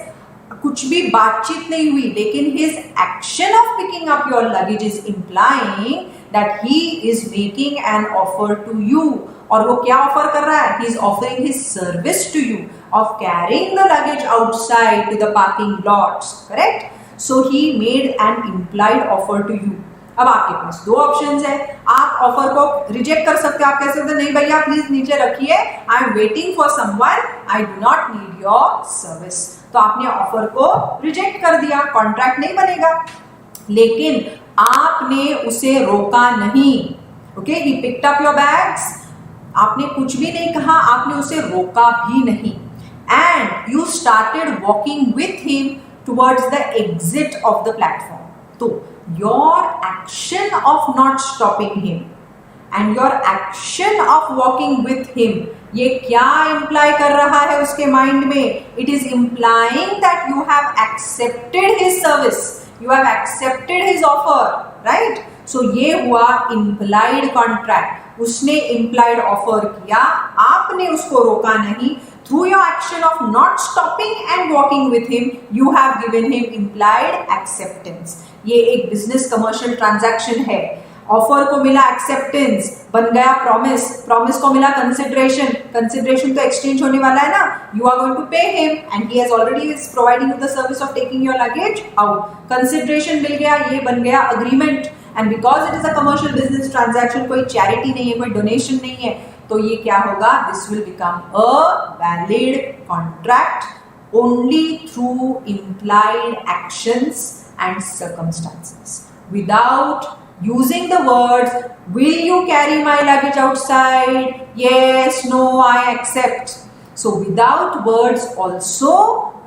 कुछ भी बातचीत नहीं हुई, लेकिन his action of picking up your luggage is implying that he is making an offer to you. और वो क्या offer कर रहा है? He is offering his service to you of carrying the luggage outside to the parking lots. Correct? So he made an implied offer to you. अब आपके पास दो options है, आप ऑफर को रिजेक्ट कर सकते हो। आप कह सकते हो नहीं भैया प्लीज नीचे रखिए, I am waiting for someone, I do not need your service. तो आपने ऑफर को रिजेक्ट कर दिया, कॉन्ट्रैक्ट नहीं बनेगा। लेकिन आपने उसे रोका नहीं। Okay, he picked up your bags, आपने कुछ भी नहीं कहा, आपने उसे रोका भी नहीं, and you started walking with him towards the exit of the platform. तो your action of not stopping him and your action of walking with him, ये क्या इंप्लाई कर रहा है उसके माइंड में? It is implying that you have accepted his service, you have accepted his offer, right? So ये हुआ implied contract. उसने इंप्लाइड ऑफर किया, आपने उसको रोका नहीं। Through your action of not stopping and walking with him, you have given him implied acceptance. ये एक बिजनेस कमर्शियल ट्रांजैक्शन है। ऑफर को मिला एक्सेप्टेंस, बन गया प्रॉमिस, प्रॉमिस को मिला कंसिडरेशन, कंसिडरेशन तो एक्सचेंज होने वाला है ना, you are going to pay him and he has already is providing you the service of taking your luggage out. Consideration मिल गया, ये बन गया agreement, and because it is a commercial business transaction, कोई चैरिटी नहीं है, कोई donation नहीं है, तो ये क्या होगा, this will become a valid contract only through implied actions and circumstances without using the words will you carry my luggage outside, yes, no, I accept. So without words also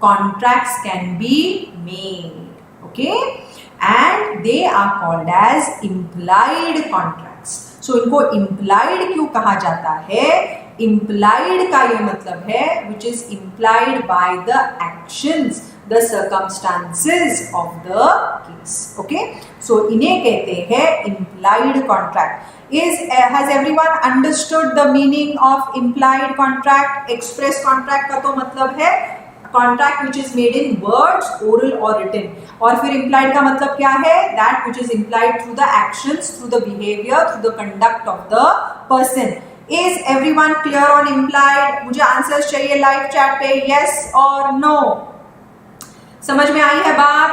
contracts can be made, okay, and they are called as implied contracts. So इनको implied क्यों कहा जाता है? Implied का ये मतलब है which is implied by the actions, the circumstances of the case, okay. So इन्हें कहते हैं implied contract. Has everyone understood the meaning of implied contract? Express contract का तो मतलब है contract which is made in words, oral or written. और फिर implied का मतलब क्या है? That which is implied through the actions, through the behavior, through the conduct of the person. Is everyone clear on implied? मुझे answers चाहिए live chat पे, yes or no. समझ में आई है बात?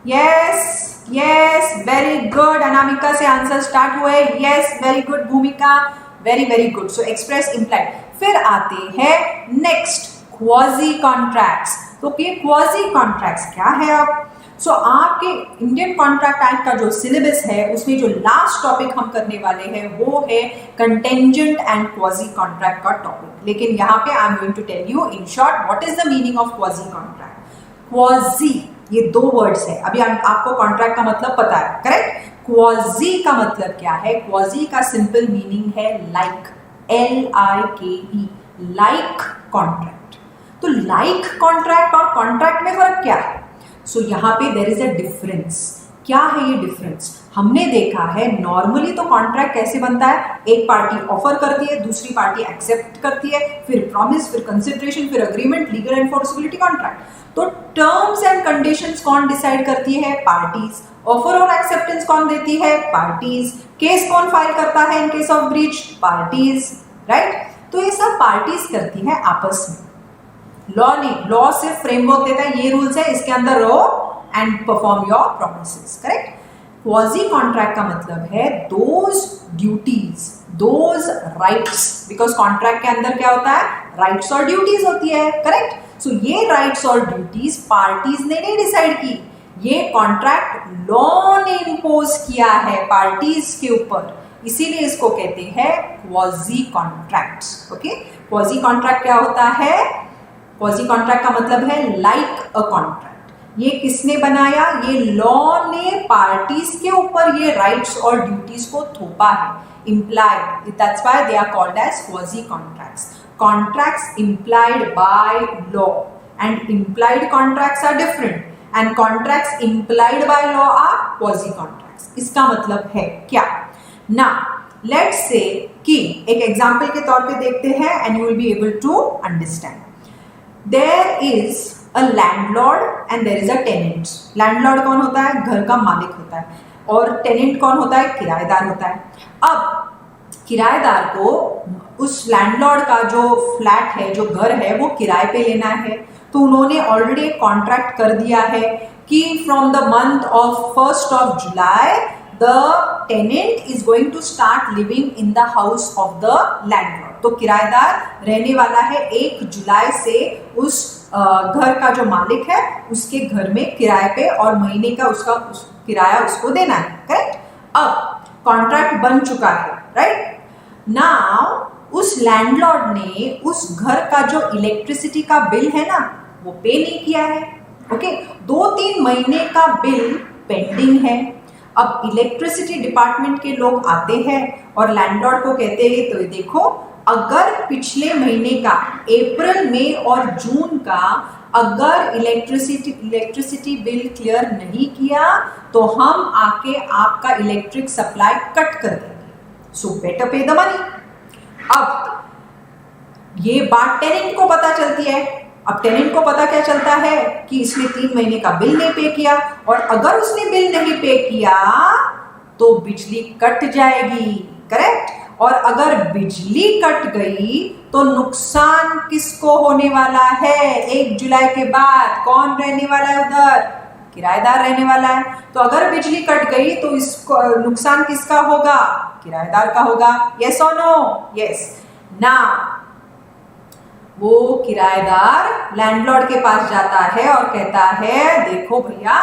Yes, yes, very good. Anamika से answer start हुए. Yes, very good भूमिका, very very good. So express implied. फिर आते हैं नेक्स्ट क्वाजी कॉन्ट्रैक्ट्स. तो ये क्वाजी कॉन्ट्रैक्ट्स क्या है? अब सो आपके इंडियन कॉन्ट्रैक्ट एक्ट का जो सिलेबस है उसमें जो लास्ट टॉपिक हम करने वाले हैं वो है कंटेंजेंट एंड क्वाजी कॉन्ट्रैक्ट का टॉपिक. लेकिन यहाँ पे I am going to tell you in short what is the meaning of quasi contract. Quasi ये दो वर्ड्स है. अभी आपको कॉन्ट्रैक्ट का मतलब पता है, करेक्ट. क्वाजी का मतलब क्या है? क्वाजी का सिंपल मीनिंग है लाइक, LIKE, लाइक कॉन्ट्रैक्ट. तो लाइक कॉन्ट्रैक्ट और कॉन्ट्रैक्ट में फर्क क्या है? सो यहाँ पे देयर इज अ डिफरेंस. क्या है ये डिफरेंस? हमने देखा है नॉर्मली तो कॉन्ट्रैक्ट कैसे बनता है, एक पार्टी ऑफर करती है, दूसरी पार्टी एक्सेप्ट करती है, फिर प्रॉमिस, फिर कंसिडरेशन, फिर अग्रीमेंट, लीगल एनफोर्सेबिलिटी, कॉन्ट्रैक्ट. तो टर्म्स एंड कंडीशंस कौन डिसाइड करती है? पार्टीज. ऑफर और एक्सेप्टेंस कौन देती है? पार्टीज. केस कौन फाइल करता है in case of breach? Parties, right. तो ये सब पार्टीज करती है आपस में. लॉ नहीं, लॉ सिर्फ फ्रेमवर्क देता है, ये रूल्स है, इसके अंदर रहो and perform your promises, correct. Quasi contract का मतलब है those duties, those rights, because contract के अंदर क्या होता है? राइट्स और ड्यूटीज होती है, करेक्ट. सो ये राइट्स और ड्यूटीज पार्टीज ने नहीं डिसाइड की, ये कॉन्ट्रैक्ट लॉ ने इम्पोज किया है पार्टीज के ऊपर, इसीलिए इसको कहते हैं quasi contracts, okay. Quasi contract क्या होता है? क्वाजी कॉन्ट्रैक्ट का मतलब है लाइक अ कॉन्ट्रैक्ट. ये किसने बनाया? ये लॉ ने पार्टीज के ऊपर ये राइट्स और ड्यूटीज को थोपा है, implied. That's why they are called as quasi contracts. Contracts implied by law and implied contracts are different. And contracts implied by law are quasi contracts. इसका मतलब है क्या? Now let's say कि एक एग्जाम्पल के तौर पे देखते हैं and you will be able to understand. There is a landlord and there is a tenant. Landlord कौन होता है? घर का मालिक होता है. और टेनेंट कौन होता है? किराएदार होता है. अब किराएदार को उस लैंडलॉर्ड का जो फ्लैट है, जो घर है, वो किराए पे लेना है. तो उन्होंने ऑलरेडी एक कॉन्ट्रैक्ट कर दिया है कि from the month of 1st of July the tenant is going to start living in the house of the landlord. तो किराएदार रहने वाला है 1 जुलाई से उस घर का जो मालिक है उसके घर में किराए पे, और महीने का उसका किराया उसको देना है, करेक्ट. अब कॉन्ट्रैक्ट बन चुका है, राइट. नाउ उस लैंडलॉर्ड ने उस घर का जो इलेक्ट्रिसिटी का बिल है ना वो पे नहीं किया है, ओके. 2-3 महीने का बिल पेंडिंग है. अब इलेक्ट्रिसिटी डिपार्टमेंट के लोग आते हैं और लैंडलॉर्ड को कहते हैं, तो देखो अगर पिछले महीने का अप्रैल, मई और जून का अगर इलेक्ट्रिसिटी बिल क्लियर नहीं किया तो हम आके आपका इलेक्ट्रिक सप्लाई कट कर देंगे. सो बेटर पे द मनी. अब ये बात टेनेंट को पता चलती है. अब टेनेंट को पता क्या चलता है कि इसने 3 महीने का बिल नहीं पे किया, और अगर उसने बिल नहीं पे किया तो बिजली कट जाएगी, करेक्ट. और अगर बिजली कट गई तो नुकसान किसको होने वाला है? 1 जुलाई के बाद कौन रहने वाला है उधर? किराएदार रहने वाला है. तो अगर बिजली कट गई तो इसको नुकसान किसका होगा? किराएदार का होगा। यस और नो? यस। ना वो किराएदार लैंडलॉर्ड के पास जाता है और कहता है देखो भैया,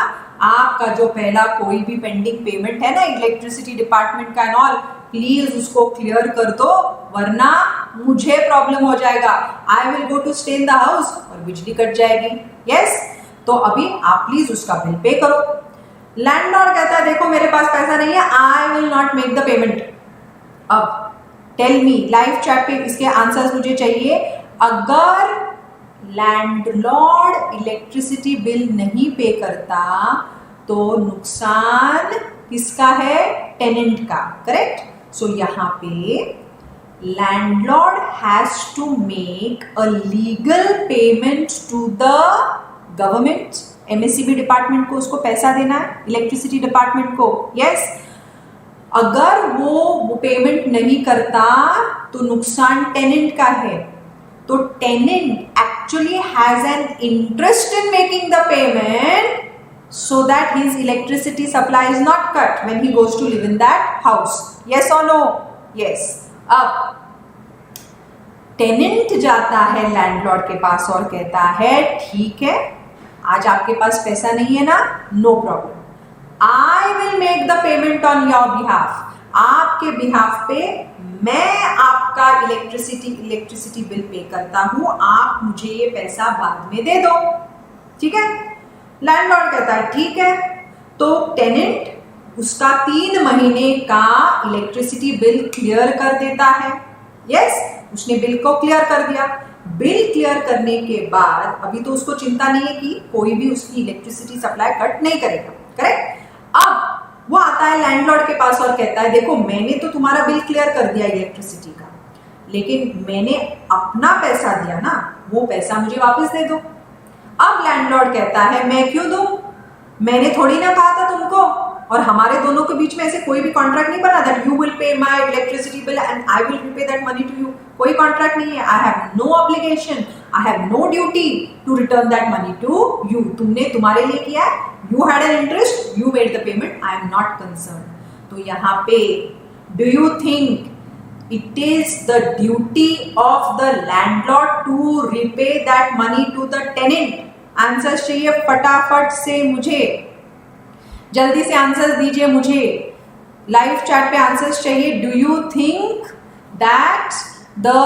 आपका जो पहला कोई भी पेंडिंग पेमेंट है ना इलेक्ट्रिसिटी डिपार्टमेंट का एंड ऑल, प्लीज उसको क्लियर कर दो, वरना मुझे प्रॉब्लम हो जाएगा। I will go to stay in the house और बिजली कट जाएगी। यस, तो अभी आप प्लीज उसका बिल पे करो। लैंडलॉर्ड कहता है देखो मेरे पास पैसा नहीं है, I will not make the payment. अब टेल मी, लाइव चैट पे इसके आंसर्स मुझे चाहिए। अगर लैंडलॉर्ड इलेक्ट्रिसिटी बिल नहीं पे करता तो नुकसान किसका है? टेनेंट का। करेक्ट? सो यहां पे landlord has to make a legal payment to the government. MSCB department को उसको पैसा देना है, इलेक्ट्रिसिटी डिपार्टमेंट को। यस, अगर वो पेमेंट नहीं करता तो नुकसान टेनेंट का है। तो tenant actually has an interest in making the payment so that his electricity supply is not cut when he goes to live in that house. Yes or no? Yes. अब tenant जाता है landlord के पास और कहता है ठीक है, आज आपके पास पैसा नहीं है ना, no problem, I will make the payment on your behalf. आपके बिहाफ पे मैं आपका इलेक्ट्रिसिटी बिल पे करता हूं, आप मुझे ये पैसा बाद में दे दो। ठीक है? लैंडलॉर्ड कहता है ठीक है। तो टेनेंट उसका 3 महीने का इलेक्ट्रिसिटी बिल क्लियर कर देता है। यस, उसने बिल को क्लियर कर दिया। बिल क्लियर करने के बाद अभी तो उसको चिंता नहीं है कि कोई भी उसकी इलेक्ट्रिसिटी सप्लाई कट नहीं करेगा। करेक्ट? अब वो आता है लैंडलॉर्ड के पास और कहता है देखो मैंने तो तुम्हारा बिल क्लियर कर दिया इलेक्ट्रिसिटी का, लेकिन मैंने अपना पैसा दिया ना, वो पैसा मुझे वापस दे दो। अब लैंडलॉर्ड कहता है मैं क्यों दूं, मैंने थोड़ी ना कहा था तुमको, और हमारे दोनों के बीच में ऐसे कोई भी कॉन्ट्रैक्ट नहीं बना that you will pay my electricity bill and I will repay that money to you. कोई कॉन्ट्रैक्ट नहीं है। I have no obligation, I have no duty to return that money to you. तुमने तुम्हारे लिए किया है, you had an interest, you made the payment, I am not concerned. तो यहाँ पे do you think it is the duty of the landlord to repay that money to the tenant? Answers चाहिए फटाफट से मुझे, जल्दी से आंसर्स दीजिए मुझे। लाइव चैट पे आंसर्स चाहिए। Do you think that the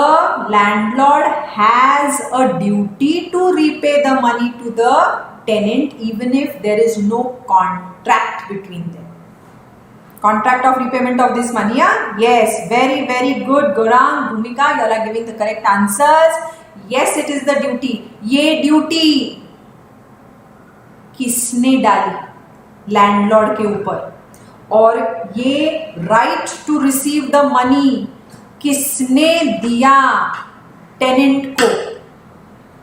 landlord has a duty to repay the money to the tenant even if there is no contract between them? Contract of repayment of this money, yeah? Yes, very very good. Gaurang, Bhumika, you all are giving the correct answers. Yes, it is the duty. ये duty किसने डाली? Landlord के ऊपर। और ये right to receive the money किसने दिया? Tenant को।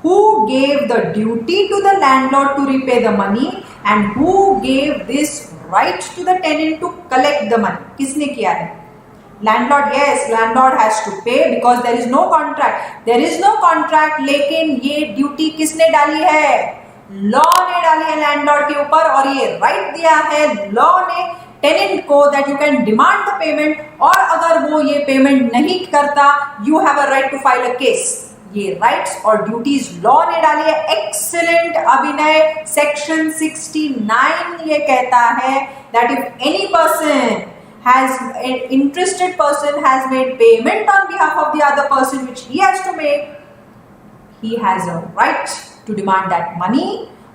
Who gave the duty to the landlord to repay the money and who gave this right to the tenant to collect the money? किसने किया है? Landlord. Yes, landlord has to pay because there is no contract. There is no contract, लेकिन ये duty किसने डाली है? Law ने डाली है लैंडलॉर्ड के ऊपर, और ये राइट दिया है लॉ ने टेनेंट को that you can demand the payment, और अगर वो ये पेमेंट नहीं करता you have a right to file a case. ये राइट्स और ड्यूटीज लॉ ने डाली है। एक्सीलेंट अभिनय। सेक्शन 69 ये कहता है that if any person has an interested person has made payment on behalf of the other person which he has to make, he has a right to demand that money.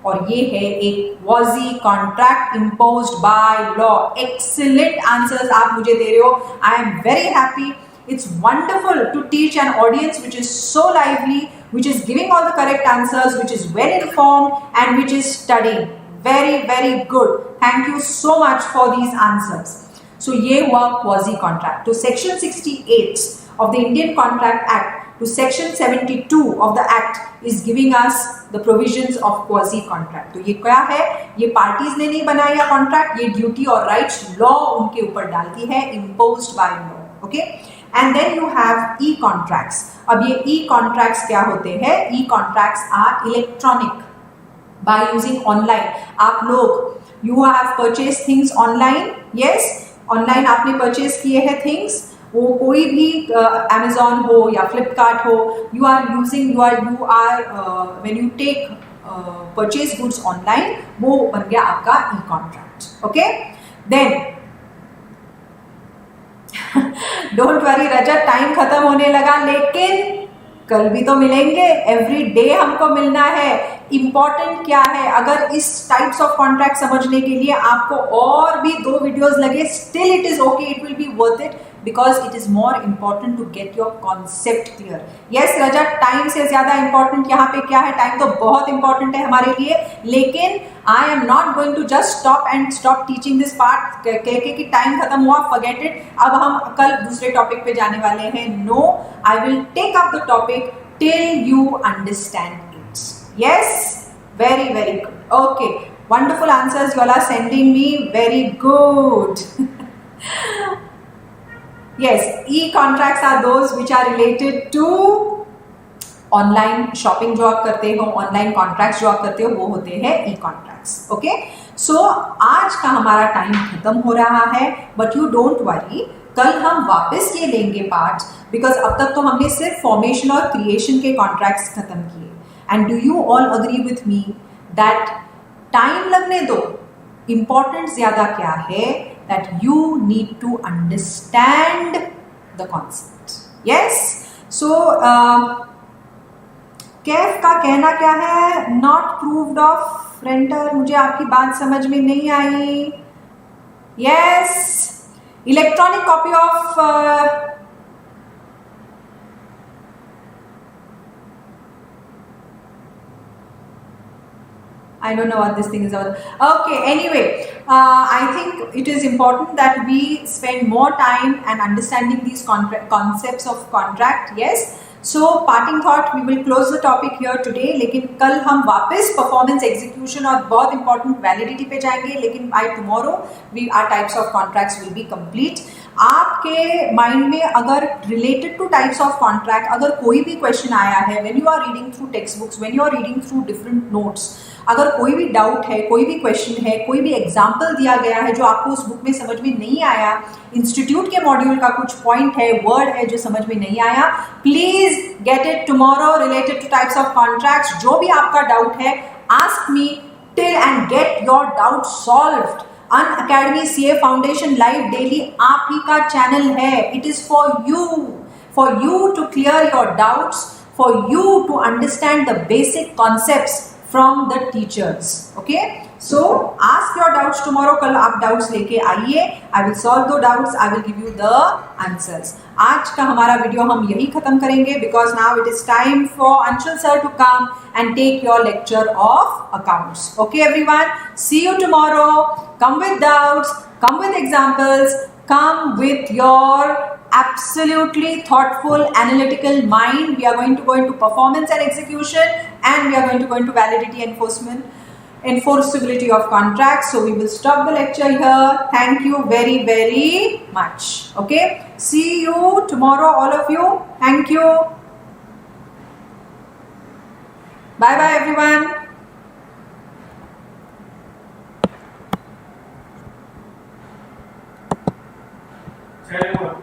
और ये है एक quasi contract imposed by law. Excellent answers आप मुझे दे रहे हो. I am very happy. It's wonderful to teach an audience which is so lively, which is giving all the correct answers, which is well informed and which is studying. Very very good. Thank you so much for these answers. So ये हुआ quasi contract. तो section 68 of the Indian Contract Act to section 72 of the Act is giving us the provisions of quasi contract. तो ये क्या है? ये parties ने नहीं बनाया contract, ये duty और rights law उनके ऊपर डालती है, imposed by law. Okay? And then you have e-contracts. अब ये e-contracts क्या होते हैं? E-contracts are electronic by using online. आप लोग you have purchased things online, yes? Online आपने परचेज किए हैं थिंग्स, वो कोई भी अमेजोन हो या फ्लिपकार्ट हो, you are when you take purchase goods online, वो बन गया आपका e contract. Okay, then don't worry Rajat, time खत्म होने लगा, लेकिन कल भी तो मिलेंगे, एवरी डे हमको मिलना है। इंपॉर्टेंट क्या है, अगर इस टाइप्स ऑफ कॉन्ट्रैक्ट समझने के लिए आपको और भी 2 वीडियोस लगे, still it is okay, it will be worth it, because it is more important to get your concept clear. Yes Rajat, time से ज्यादा इंपॉर्टेंट यहाँ पे क्या है, टाइम तो बहुत इंपॉर्टेंट है हमारे लिए, लेकिन I am not going to just stop teaching this part कह के कि टाइम खत्म हुआ, फॉरगेट इट, अब हम कल दूसरे टॉपिक पे जाने वाले हैं। No, I will take up the topic till you understand it. Yes, very very good, okay, wonderful answers you all are sending me, very good. Yes, e-contracts are those which are related to online shopping जो आप करते हो, online contracts जो आप करते हो, वो होते हैं ई कॉन्ट्रैक्ट्स। ओके, सो आज का हमारा टाइम खत्म हो रहा है, बट यू डोंट वरी, कल हम वापस ये लेंगे पार्ट्स, बिकॉज अब तक तो हमने सिर्फ फॉर्मेशन और क्रिएशन के कॉन्ट्रैक्ट्स खत्म किए। And do you all agree with me that time लगने दो, इंपॉर्टेंट ज्यादा क्या है, that you need to understand the concept. Yes, so Kaif का कहना क्या है, नॉट प्रूव्ड ऑफ रेंटर, मुझे आपकी बात समझ में नहीं आई। Yes, electronic copy of I don't know what this thing is about. Okay, anyway, I think it is important that we spend more time and understanding these concepts of contract. Yes, so parting thought, we will close the topic here today. लेकिन कल हम वापस performance execution और बहुत important validity पे जाएंगे, लेकिन by tomorrow our types of contracts will be complete. आपके माइंड में अगर related to types of contract अगर कोई भी क्वेश्चन आया है, when you are reading through text books, when you are reading through different notes, अगर कोई भी डाउट है, कोई भी क्वेश्चन है, कोई भी एग्जाम्पल दिया गया है जो आपको उस बुक में समझ में नहीं आया, इंस्टीट्यूट के मॉड्यूल का कुछ पॉइंट है, वर्ड है जो समझ में नहीं आया, please get it tomorrow related to types of contracts. जो भी आपका डाउट है, ask me till and get your doubt solved. Unacademy CA foundation live daily आप ही का चैनल है। It is for you to clear your doubts, for you to understand the basic concepts from the teachers. Okay, so ask your doubts tomorrow. कल आप doubts लेके आइए, I will solve the doubts, I will give you the answers. आज का हमारा video हम यही खत्म करेंगे, because now it is time for Anshul sir to come and take your lecture of accounts. Okay everyone, see you tomorrow. Come with doubts, come with examples, come with your absolutely thoughtful analytical mind. We are going to go into performance and execution, and we are going to go into validity enforceability of contracts. So we will stop the lecture here. Thank you very very much. Okay, see you tomorrow all of you. Thank you. Bye bye everyone. Say what?